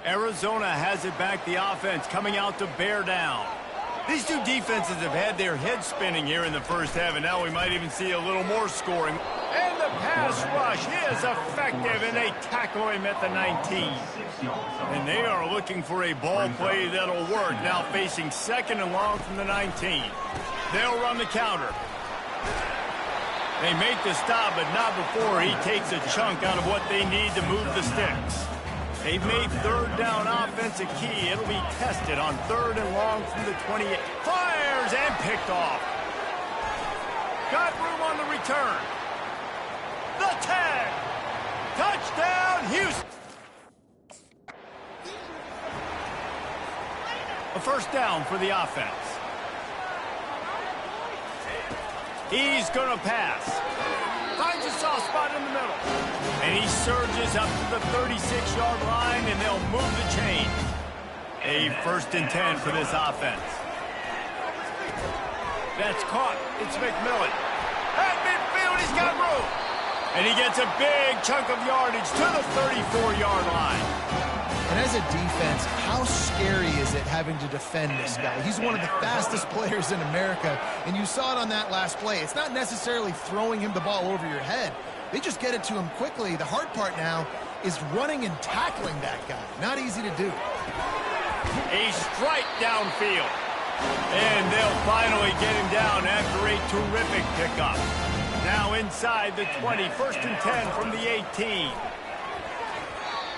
Arizona has it back, the offense coming out to bear down. These two defenses have had their heads spinning here in the first half, and now we might even see a little more scoring. And the pass rush is effective, and they tackle him at the 19. And they are looking for a ball play that'll work, now facing 2nd and long from the 19. They'll run the counter. They make the stop, but not before he takes a chunk out of what they need to move the sticks. They've made 3rd down offense a key. It'll be tested on 3rd and long from the 28. Fires and picked off. Got room on the return. The tag. Touchdown, Houston. A 1st down for the offense. He's going to pass. Finds a soft spot in the middle. And he surges up to the 36-yard line, and they'll move the chain. A 1st and 10 for this offense. That's caught. It's McMillan. At midfield, he's got room. And he gets a big chunk of yardage to the 34-yard line. And as a defense, how scary is it having to defend this guy? He's one of the fastest players in America, and you saw it on that last play. It's not necessarily throwing him the ball over your head. They just get it to him quickly. The hard part now is running and tackling that guy. Not easy to do. A strike downfield. And they'll finally get him down after a terrific pickup. Now inside the 20, 1st and 10 from the 18.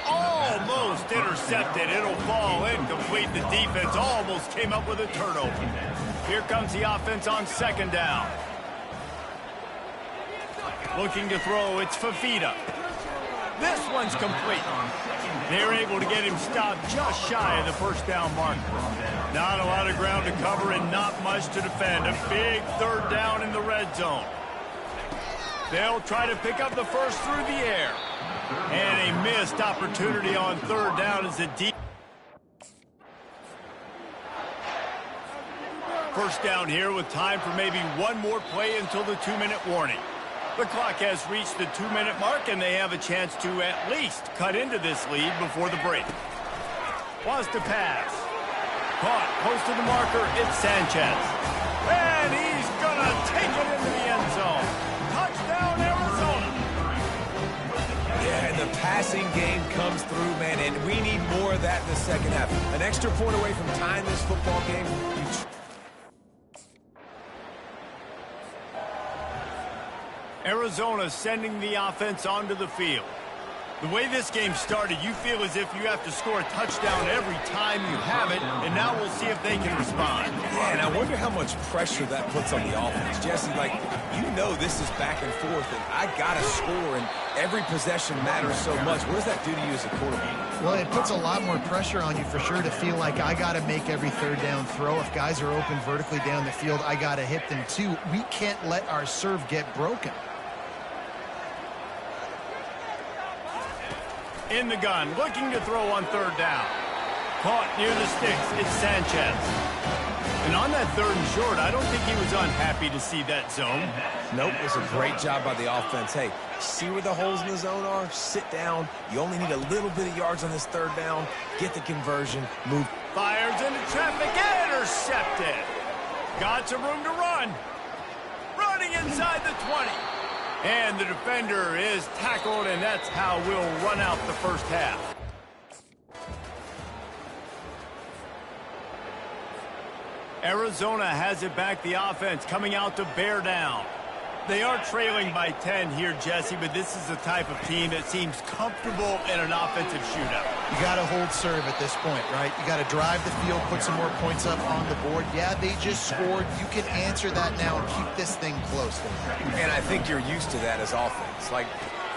Almost intercepted. It'll fall incomplete. The defense almost came up with a turnover. Here comes the offense on 2nd down. Looking to throw, it's Fafita. This one's complete. They're able to get him stopped just shy of the 1st down marker. Not a lot of ground to cover and not much to defend. A big 3rd down in the red zone. They'll try to pick up the 1st through the air. And a missed opportunity on 3rd down as the deep. 1st down here with time for maybe one more play until the 2-minute warning. The clock has reached the 2-minute mark, and they have a chance to at least cut into this lead before the break. Wants to pass. Caught close to the marker. It's Sanchez. And he's going to take it into the end zone. Touchdown, Arizona. Yeah, and the passing game comes through, man, and we need more of that in the 2nd half. An extra point away from tying this football game. Arizona sending the offense onto the field. The way this game started, you feel as if you have to score a touchdown every time you have it, and now we'll see if they can respond. Yeah, and I wonder how much pressure that puts on the offense. Jesse, like, you know this is back and forth, and I got to score, and every possession matters so much. What does that do to you as a quarterback? Well, it puts a lot more pressure on you for sure to feel like I got to make every 3rd down throw. If guys are open vertically down the field, I got to hit them too. We can't let our serve get broken. In the gun, looking to throw on 3rd down. Caught near the sticks, it's Sanchez. And on that 3rd and short, I don't think he was unhappy to see that zone. Nope, it's a great job by the offense. Hey, see where the holes in the zone are? Sit down. You only need a little bit of yards on this 3rd down. Get the conversion. Move. Fires into traffic, intercepted. Got some room to run. Running inside the 20. And the defender is tackled, and that's how we'll run out the 1st half. Arizona has it back, the offense coming out to bear down. They are trailing by 10 here, Jesse, but this is the type of team that seems comfortable in an offensive shootout. You got to hold serve at this point, right? You got to drive the field, put some more points up on the board. Yeah, they just scored. You can answer that now and keep this thing close. And I think you're used to that as offense. Like,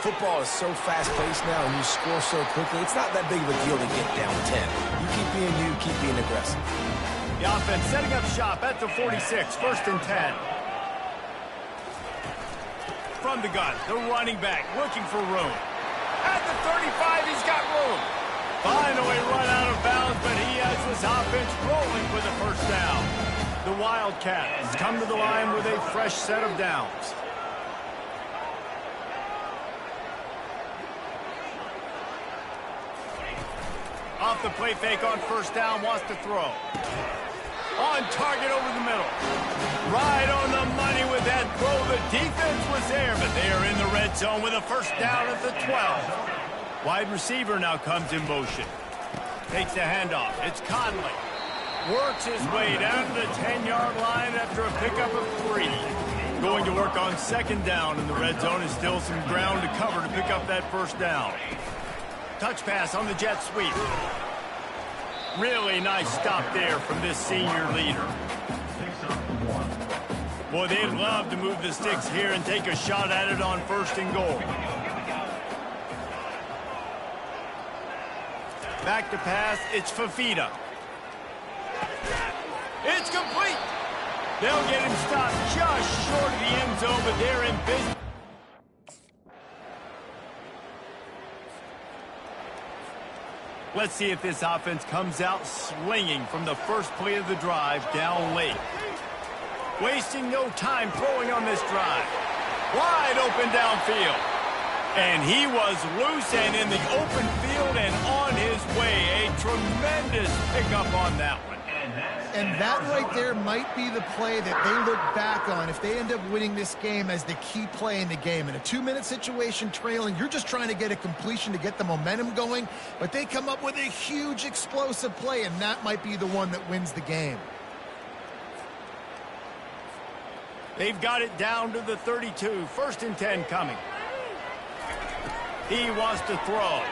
football is so fast-paced now, and you score so quickly, it's not that big of a deal to get down 10. You keep being you, keep being aggressive. The offense setting up shop at the 46, 1st and 10. From the gun, the running back looking for room. At the 35, he's got room. Finally run out of bounds, but he has this offense rolling for the 1st down. The Wildcats come to the line with a fresh set of downs. Off the play fake on first down, wants to throw. On target over the middle. Right on the money with that throw. The defense was there, but they are in the red zone with a first down at the 12. Wide receiver now comes in motion. Takes the handoff. It's Conley. Works his way down to the 10-yard line after a pickup of 3. Going to work on second down in the red zone is still some ground to cover to pick up that first down. Touch pass on the jet sweep. Really nice stop there from this senior leader. Boy, they'd love to move the sticks here and take a shot at it on first and goal. Back to pass, it's Fafita. It's complete. They'll get him stopped just short of the end zone, but they're in business. Let's see if this offense comes out slinging from the first play of the drive down late. Wasting no time throwing on this drive. Wide open downfield. And he was loose and in the open field and on his way. A tremendous pickup on that one. And that right there might be the play that they look back on if they end up winning this game as the key play in the game. In a 2-minute situation trailing, you're just trying to get a completion to get the momentum going, but they come up with a huge explosive play, and that might be the one that wins the game. They've got it down to the 32. First and 10 coming. He wants to throw.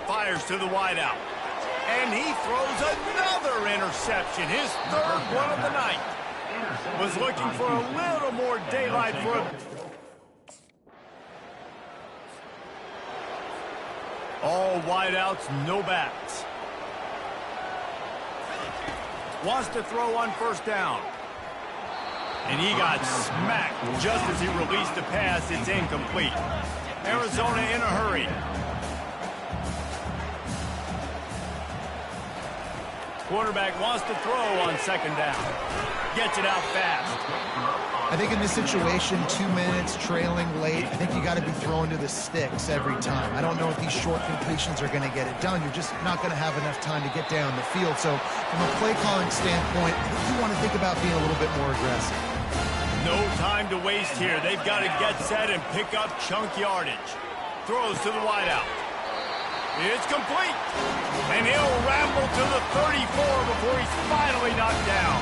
Fires to the wideout. And he throws another interception, his third one of the night. Was looking for a little more daylight for him. All wideouts, no backs. Wants to throw on first down. And he got smacked just as he released the pass. It's incomplete. Arizona in a hurry. Quarterback wants to throw on second down. Gets it out fast. I think in this situation, 2 minutes, trailing late, I think you got to be throwing to the sticks every time. I don't know if these short completions are going to get it done. You're just not going to have enough time to get down the field. So from a play calling standpoint, I think you want to think about being a little bit more aggressive. No time to waste here. They've got to get set and pick up chunk yardage. Throws to the wideout. It's complete. And he'll ramble to the 34 before he's finally knocked down.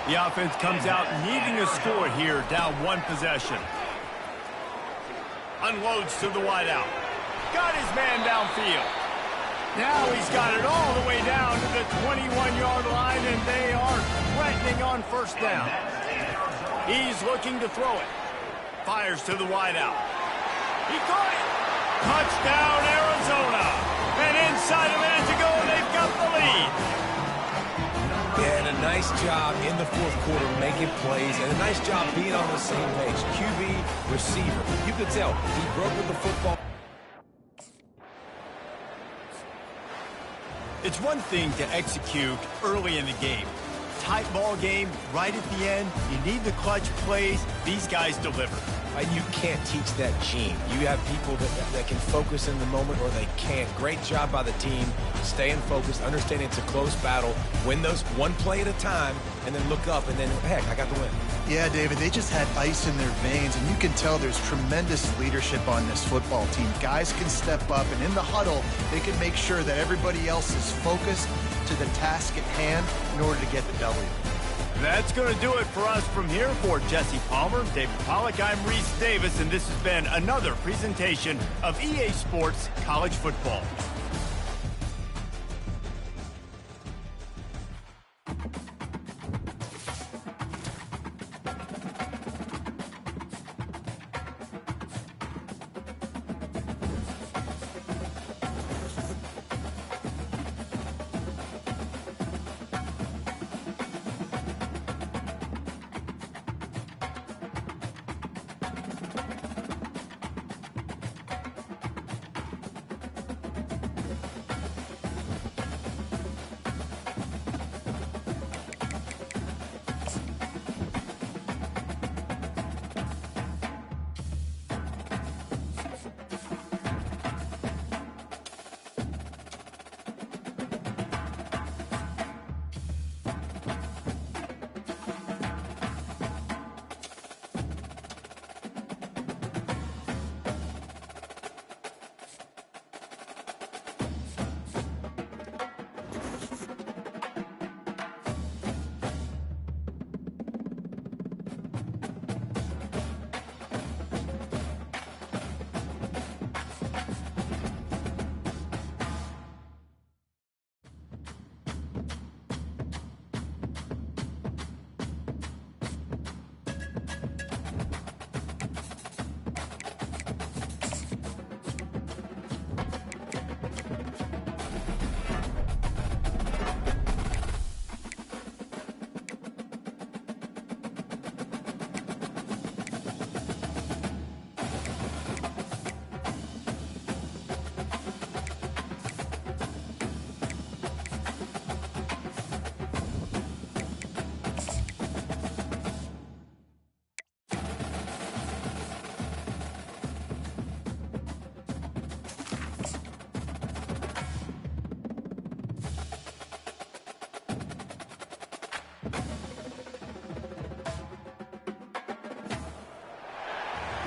The offense comes out needing a score here, down one possession. Unloads to the wideout. Got his man downfield. Now he's got it all the way down to the 21-yard line, and they are threatening on first down. He's looking to throw it. Fires to the wideout. He caught it. Touchdown, Arizona. And inside a minute to go, they've got the lead. Yeah, and a nice job in the fourth quarter making plays, and a nice job being on the same page. QB, receiver. You could tell he broke with the football. It's one thing to execute early in the game. Tight ball game, right at the end. You need the clutch plays. These guys deliver. You can't teach that gene. You have people that can focus in the moment, or they can't. Great job by the team, staying focused, understanding it's a close battle, win those one play at a time, and then look up, and then, heck, I got the win. Yeah, David, they just had ice in their veins, and you can tell there's tremendous leadership on this football team. Guys can step up, and in the huddle, they can make sure that everybody else is focused to the task at hand in order to get the W. That's going to do it for us from here. For Jesse Palmer, David Pollack, I'm Reese Davis, and this has been another presentation of EA Sports College Football.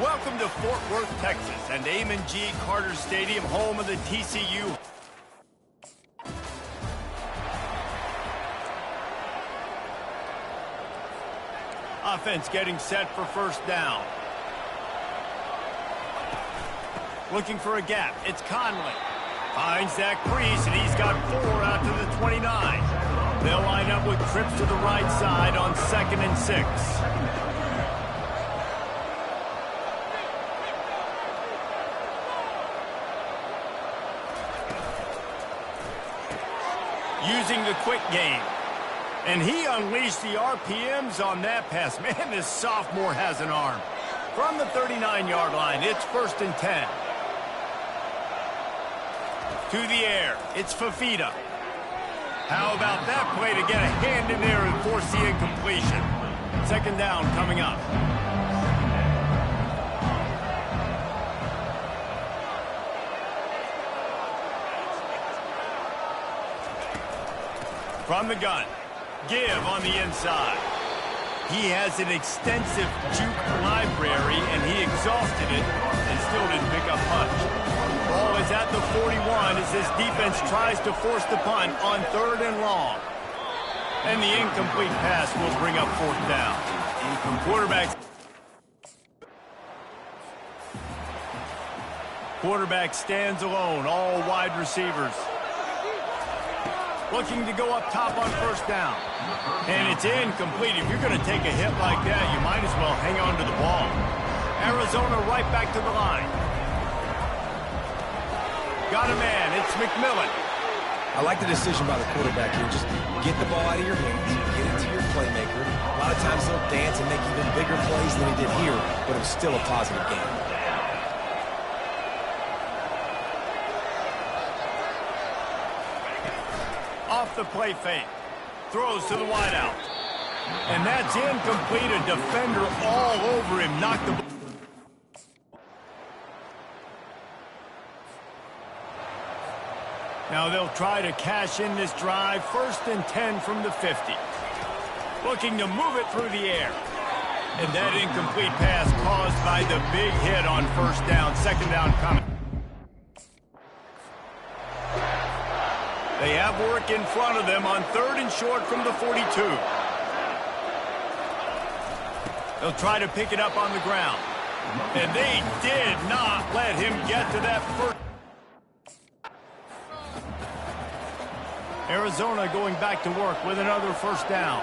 Welcome to Fort Worth, Texas, and Amon G. Carter Stadium, home of the TCU. Offense getting set for first down. Looking for a gap. It's Conley. Finds that crease, and he's got 4 out to the 29. They'll line up with trips to the right side on 2nd and 6. Using the quick game. And he unleashed the RPMs on that pass. Man, this sophomore has an arm. From the 39-yard line, it's 1st and 10. To the air, it's Fafita. How about that play to get a hand in there and force the incompletion? 2nd down coming up. From the gun, give on the inside. He has an extensive juke library, and he exhausted it and still didn't pick up much. Ball is at the 41 as this defense tries to force the punt on 3rd and long. And the incomplete pass will bring up 4th down. Quarterback stands alone, all wide receivers. Looking to go up top on 1st down. And it's incomplete. If you're going to take a hit like that, you might as well hang on to the ball. Arizona right back to the line. Got a man. It's McMillan. I like the decision by the quarterback here. Just get the ball out of your hands, get it to your playmaker. A lot of times they'll dance and make even bigger plays than he did here, but it was still a positive game. Off the play fake. Throws to the wideout. And that's incomplete. A defender all over him. Knocked the ball. Now they'll try to cash in this drive. 1st and 10 from the 50. Looking to move it through the air. And that incomplete pass caused by the big hit on 1st down. 2nd down coming. They have work in front of them on 3rd and short from the 42. They'll try to pick it up on the ground. And they did not let him get to that first. Arizona going back to work with another 1st down.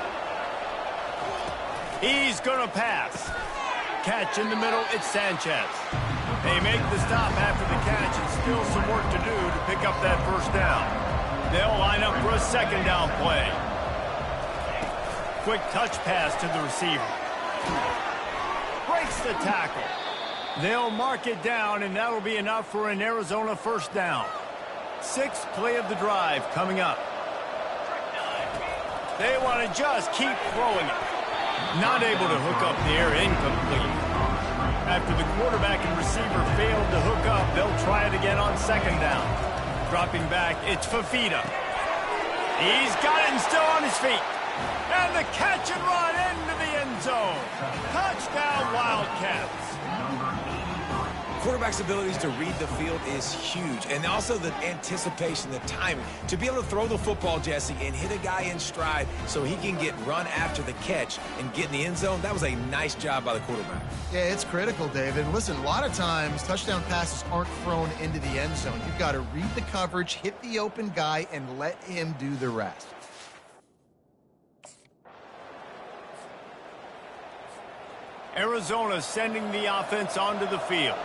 He's going to pass. Catch in the middle, it's Sanchez. They make the stop after the catch, and still some work to do to pick up that 1st down. They'll line up for a 2nd down play. Quick touch pass to the receiver. Breaks the tackle. They'll mark it down, and that'll be enough for an Arizona 1st down. 6th play of the drive coming up. They want to just keep throwing it. Not able to hook up there, incomplete. After the quarterback and receiver failed to hook up, they'll try it again on 2nd down. Dropping back, it's Fafita. He's got it and still on his feet. And the catch and run into the end zone. Touchdown, Wildcats. Quarterback's abilities to read the field is huge. And also the anticipation, the timing. To be able to throw the football, Jesse, and hit a guy in stride so he can get run after the catch and get in the end zone, that was a nice job by the quarterback. Yeah, it's critical, David. And listen, a lot of times touchdown passes aren't thrown into the end zone. You've got to read the coverage, hit the open guy, and let him do the rest. Arizona sending the offense onto the field.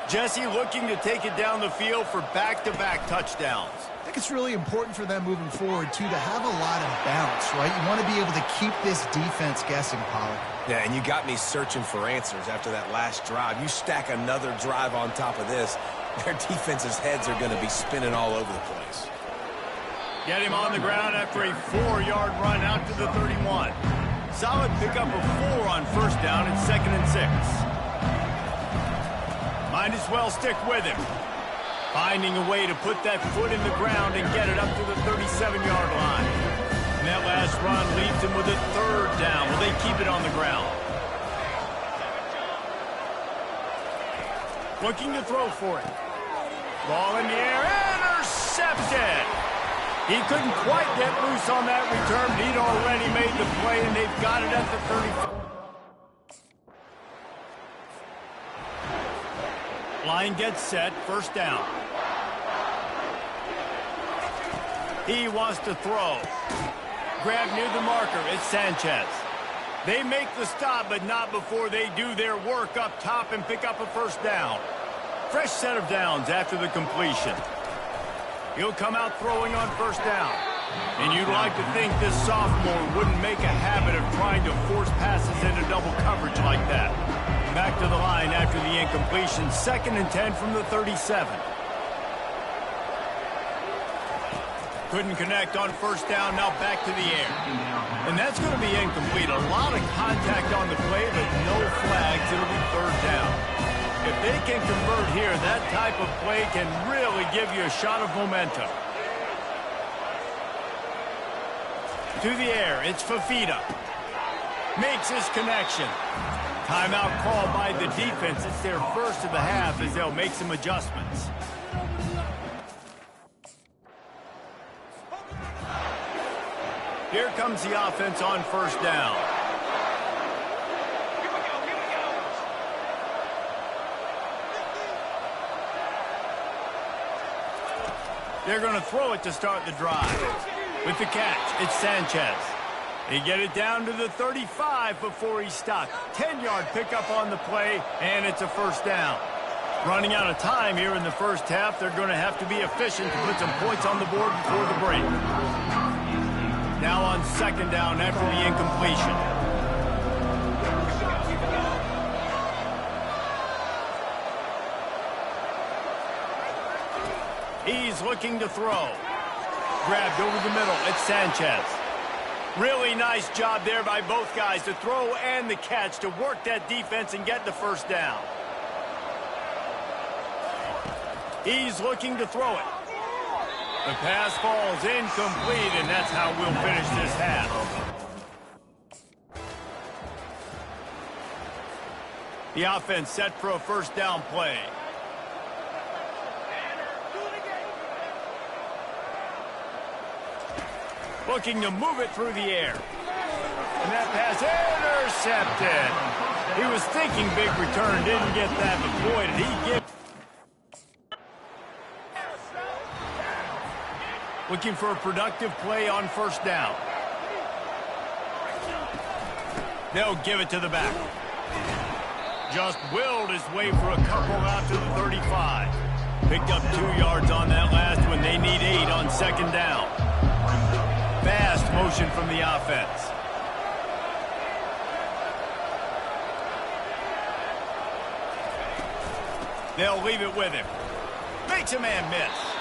Jesse looking to take it down the field for back-to-back touchdowns. I think it's really important for them moving forward, too, to have a lot of bounce, right? You want to be able to keep this defense guessing, Pollard. Yeah, and you got me searching for answers after that last drive. You stack another drive on top of this, their defense's heads are going to be spinning all over the place. Get him on the ground after a 4-yard run out to the 31. Solid pickup of 4 on 1st down and 2nd and 6. Might as well stick with him. Finding a way to put that foot in the ground and get it up to the 37-yard line. And that last run leaves him with a 3rd down. Will they keep it on the ground? Looking to throw for it. Ball in the air, intercepted. He couldn't quite get loose on that return, but he'd already made the play, and they've got it at the 35. Line gets set, first down. He wants to throw. Grab near the marker, it's Sanchez. They make the stop, but not before they do their work up top and pick up a first down. Fresh set of downs after the completion. He'll come out throwing on first down. And you'd like to think this sophomore wouldn't make a habit of trying to force passes into double coverage like that. Back to the line after the incompletion. 2nd and 10 from the 37. Couldn't connect on first down, now back to the air. And that's going to be incomplete. A lot of contact on the play, but no flags. It'll be 3rd down. If they can convert here, that type of play can really give you a shot of momentum. To the air, it's Fafita. Makes his connection. Timeout call by the defense. It's their first of the half as they'll make some adjustments. Here comes the offense on first down. They're going to throw it to start the drive. With the catch, it's Sanchez. They get it down to the 35 before he's stopped. 10-yard pickup on the play, and it's a first down. Running out of time here in the first half, they're going to have to be efficient to put some points on the board before the break. Now on 2nd down after the incompletion. He's looking to throw. Grabbed over the middle. It's Sanchez. Really nice job there by both guys, the throw and the catch, to work that defense and get the first down. He's looking to throw it. The pass falls incomplete, and that's how we'll finish this half. The offense set for a first down play. Looking to move it through the air. And that pass intercepted. He was thinking big return, didn't get that, but boy, did he get. Looking for a productive play on first down. They'll give it to the back. Just willed his way for a couple out to the 35. Picked up 2 yards on that last one. They need 8 on 2nd down. Fast motion from the offense. They'll leave it with him. Makes a man miss.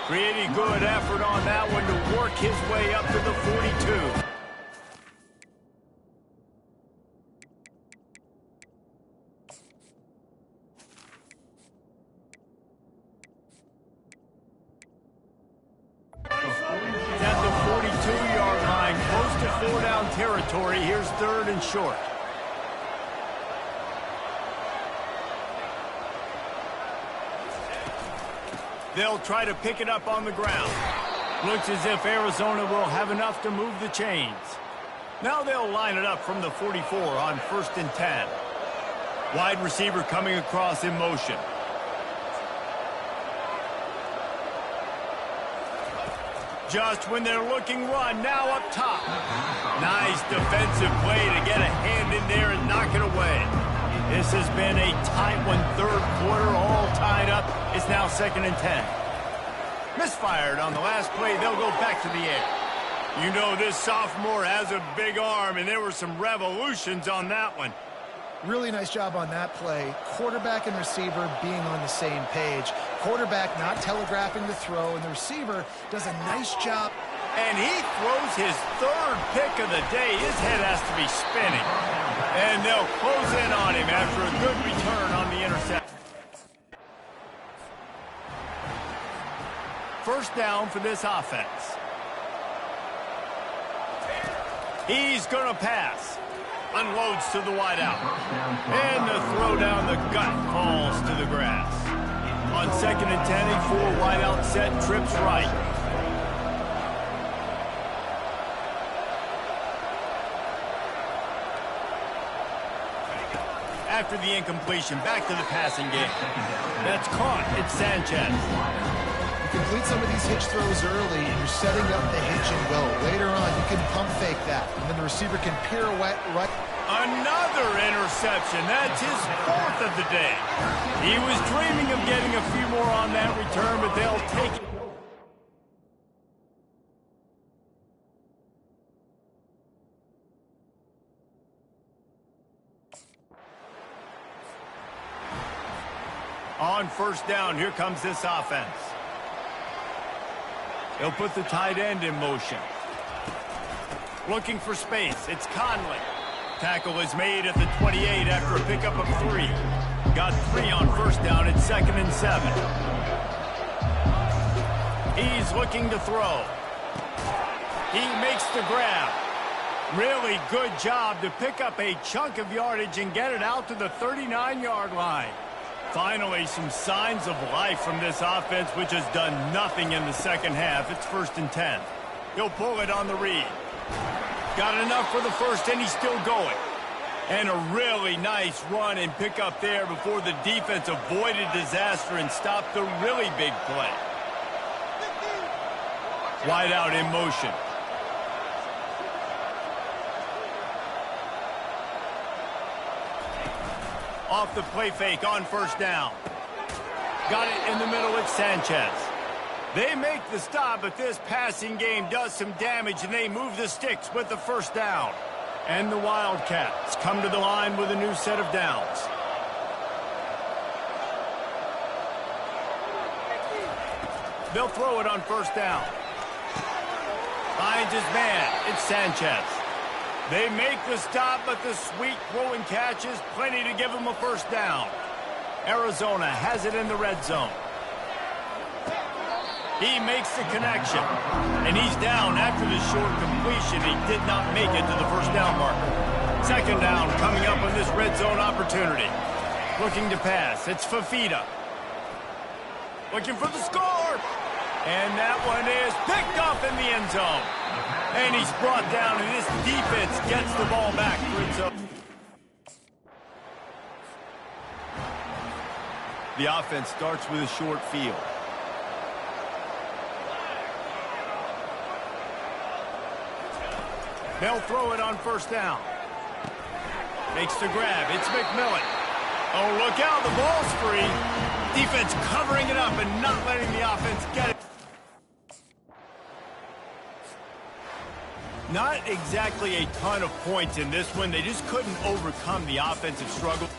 Pretty good effort on that one to work his way up to the 42. At the 42-yard line, close to 4-down territory. Here's 3rd and short. They'll try to pick it up on the ground. Looks as if Arizona will have enough to move the chains. Now they'll line it up from the 44 on 1st and 10. Wide receiver coming across in motion. Just when they're looking run, now up top. Nice defensive play to get a hand in there and knock it away. This has been a tight one, 3rd quarter, all tied up. It's now 2nd and 10. Misfired on the last play. They'll go back to the air. You know this sophomore has a big arm, and there were some revolutions on that one. Really nice job on that play. Quarterback and receiver being on the same page. Quarterback not telegraphing the throw, and the receiver does a nice job. And he throws his 3rd pick of the day. His head has to be spinning. And they'll close in on him after a good return on the interception. First down for this offense. He's going to pass. unloads to the wideout. And the throw down the gut falls to the grass. On 2nd and 10, a full wideout set, trips right. After the incompletion, back to the passing game. That's caught. It's Sanchez. You complete some of these hitch throws early, and you're setting up the hitch and go. Later on, you can pump fake that, and then the receiver can pirouette right. Another interception. That's his 4th of the day. He was dreaming of getting a few more on that return, but they'll take it. On 1st down, here comes this offense. They'll put the tight end in motion. Looking for space. It's Conley. Tackle is made at the 28 after a pickup of 3. Got 3 on 1st down. It's 2nd and 7. He's looking to throw. He makes the grab. Really good job to pick up a chunk of yardage and get it out to the 39-yard line. Finally, some signs of life from this offense, which has done nothing in the second half. It's 1st and 10. He'll pull it on the read. Got enough for the 1st, and he's still going. And a really nice run and pick up there before the defense avoided disaster and stopped the really big play. Wide out in motion. Off the play fake on 1st down. Got it in the middle with Sanchez. They make the stop, but this passing game does some damage, and they move the sticks with the 1st down. And the Wildcats come to the line with a new set of downs. They'll throw it on 1st down. Finds his man. It's Sanchez. They make the stop, but the sweet throwing catch is plenty to give them a 1st down. Arizona has it in the red zone. He makes the connection, and he's down after the short completion. He did not make it to the 1st down marker. 2nd down coming up on this red zone opportunity. Looking to pass. It's Fafita. Looking for the score. And that one is picked off in the end zone. And he's brought down, and this defense gets the ball back for its own. The offense starts with a short field. They'll throw it on 1st down. Makes the grab. It's McMillan. Oh, look out. The ball's free. Defense covering it up and not letting the offense get it. Not exactly a ton of points in this one. They just couldn't overcome the offensive struggle.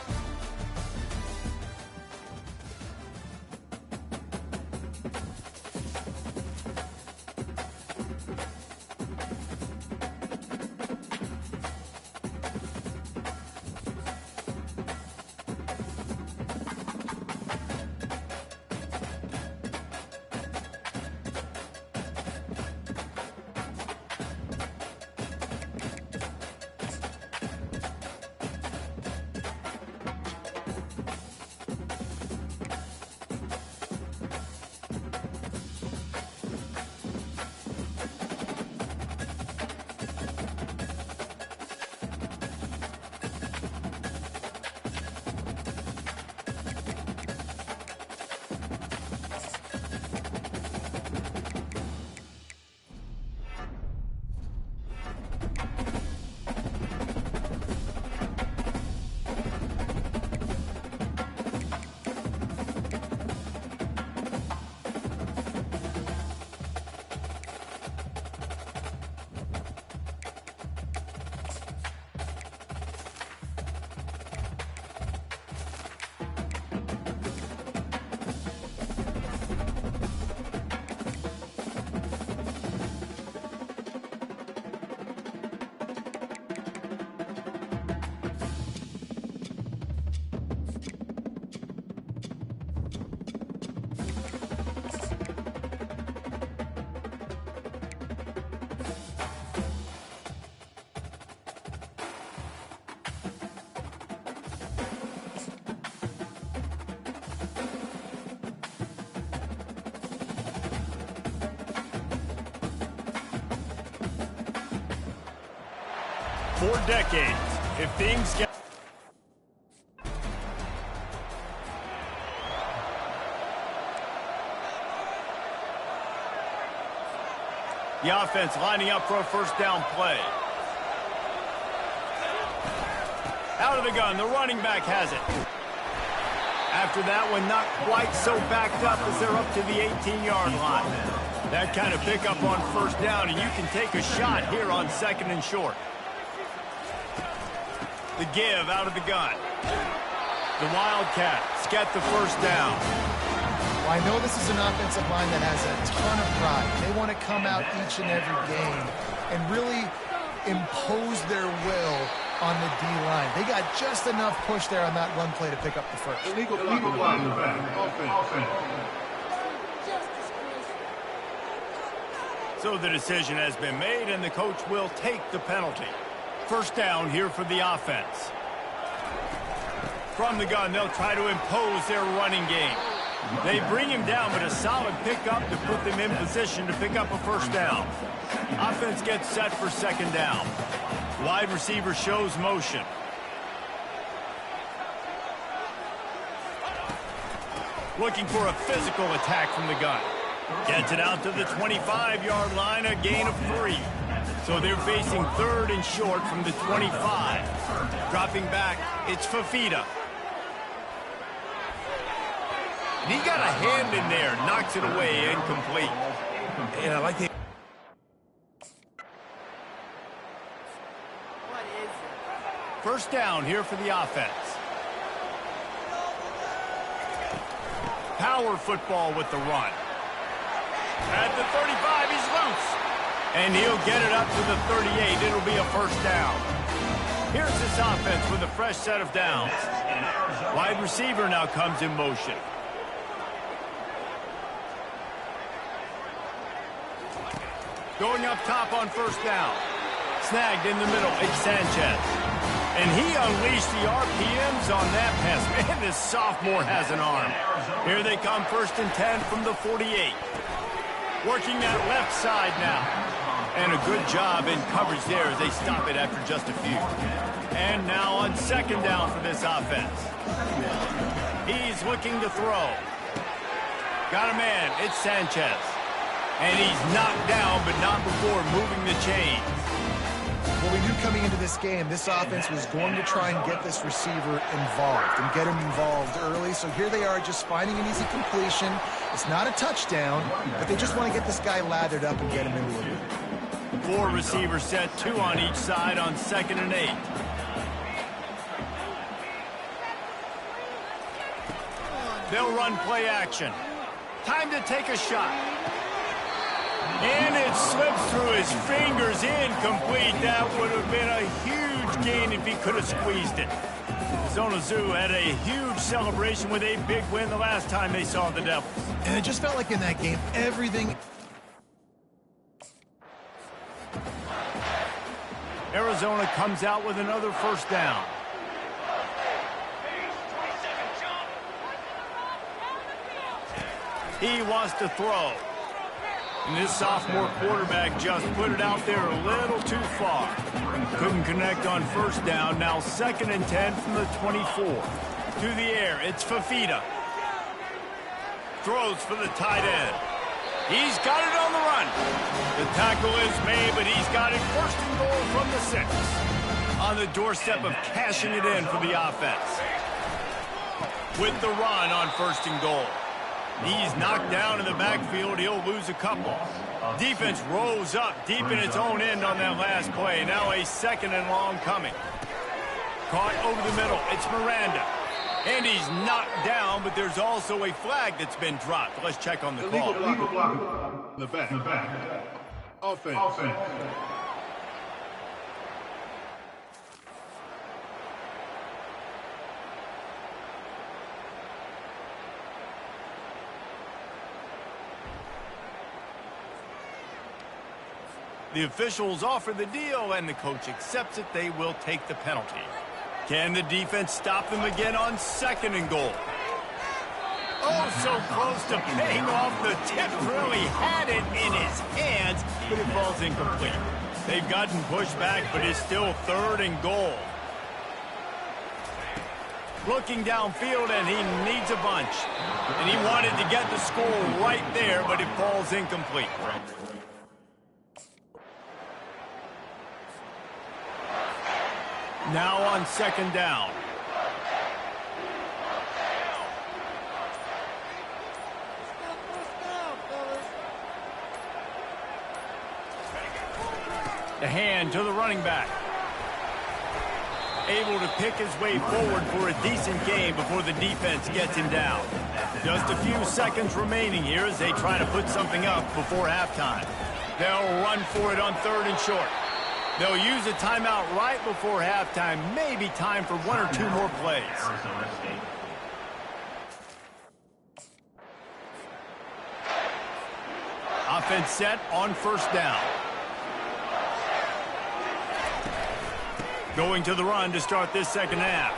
for decades. If things get... The offense lining up for a first down play. Out of the gun, the running back has it. After that one, not quite so backed up as they're up to the 18-yard line. That kind of pickup on first down, and you can take a shot here on second and short. The give out of the gun. The Wildcats get the first down. Well, I know this is an offensive line that has a ton of pride. They want to come out each and every game and really impose their will on the D-line. They got just enough push there on that run play to pick up the first. Illegal block in the back. Offense. So the decision has been made, and the coach will take the penalty. First down here for the offense. From the gun, they'll try to impose their running game. They bring him down, but a solid pickup to put them in position to pick up a first down. Offense gets set for second down. Wide receiver shows motion. Looking for a physical attack from the gun. Gets it out to the 25-yard line, a gain of 3. So they're facing third and short from the 25. Dropping back, it's Fafita. And he got a hand in there, knocks it away, incomplete. And I like the... First down here for the offense. Power football with the run. At the 35, he's loose. And he'll get it up to the 38. It'll be a first down. Here's this offense with a fresh set of downs. Wide receiver now comes in motion. Going up top on first down. Snagged in the middle, it's Sanchez. And he unleashed the RPMs on that pass. Man, this sophomore has an arm. Here they come, first and 10 from the 48. Working that left side now. And a good job in coverage there as they stop it after just a few. And now on second down for this offense. He's looking to throw. Got a man, it's Sanchez. And he's knocked down, but not before moving the chains. Well, we knew coming into this game, this offense was going to try and get this receiver involved and get him involved early. So here they are just finding an easy completion. It's not a touchdown, but they just want to get this guy lathered up and get him into a loop. 4 receivers set, 2 on each side on second and 8. They'll run play action. Time to take a shot. And it slips through his fingers, incomplete. That would have been a huge gain if he could have squeezed it. Zona Zoo had a huge celebration with a big win the last time they saw the Devils. And it just felt like in that game, everything... Arizona comes out with another first down. He wants to throw. And this sophomore quarterback just put it out there a little too far. Couldn't connect on first down. Now second and 10 from the 24. To the air, it's Fafita. Throws for the tight end. He's got it on the run. The tackle is made, but he's got it first and goal from the 6. On the doorstep of cashing it in for the offense. With the run on first and goal. He's knocked down in the backfield. He'll lose a couple. Defense rose up deep in its own end on that last play. Now a second and long coming. Caught over the middle. It's Miranda. And he's knocked down, but there's also a flag that's been dropped. Let's check on the call. Illegal block. In the back. Offense. The officials offer the deal, and the coach accepts it. They will take the penalty. Can the defense stop them again on second and goal? Oh, so close to paying off the tip. Really had it in his hands, but it falls incomplete. They've gotten pushed back, but it's still 3rd and goal. Looking downfield, and he needs a bunch. And he wanted to get the score right there, but it falls incomplete. Now on 2nd down. The hand to the running back. Able to pick his way forward for a decent game before the defense gets him down. Just a few seconds remaining here as they try to put something up before halftime. They'll run for it on 3rd and short. They'll use a timeout right before halftime. Maybe time for 1 or 2 more plays. Offense set on 1st down. Going to the run to start this 2nd half.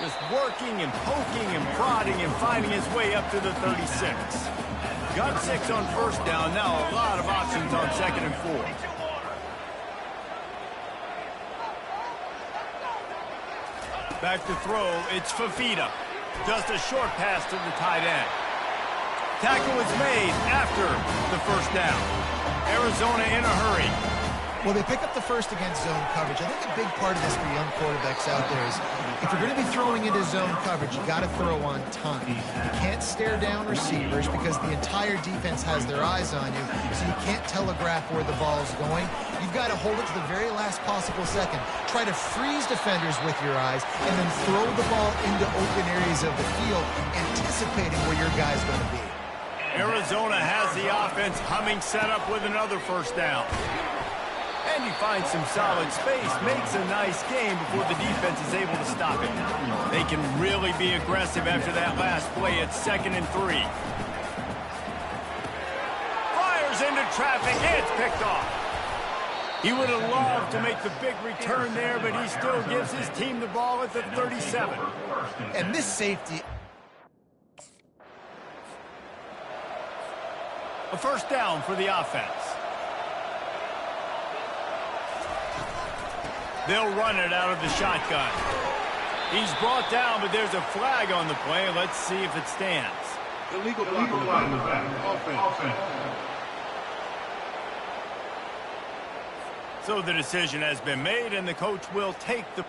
Just working and poking and prodding and finding his way up to the 36. Got 6 on 1st down. Now a lot of options on 2nd and 4. Back to throw. It's Fafita. Just a short pass to the tight end. Tackle was made after the 1st down. Arizona in a hurry. Well, they pick up the first against zone coverage. I think a big part of this for young quarterbacks out there is if you're going to be throwing into zone coverage, you got to throw on time. You can't stare down receivers because the entire defense has their eyes on you, so you can't telegraph where the ball's going. You've got to hold it to the very last possible second. Try to freeze defenders with your eyes and then throw the ball into open areas of the field, anticipating where your guy's going to be. Arizona has the offense humming, set up with another 1st down. And he finds some solid space, makes a nice game before the defense is able to stop it. They can really be aggressive after that last play at 2nd and 3. Fires into traffic, it's picked off. He would have loved to make the big return there, but he still gives his team the ball at the 37. And this safety... A 1st down for the offense. They'll run it out of the shotgun. He's brought down, but there's a flag on the play. Let's see if it stands. Illegal block in the back. Offense. So the decision has been made, and the coach will take the...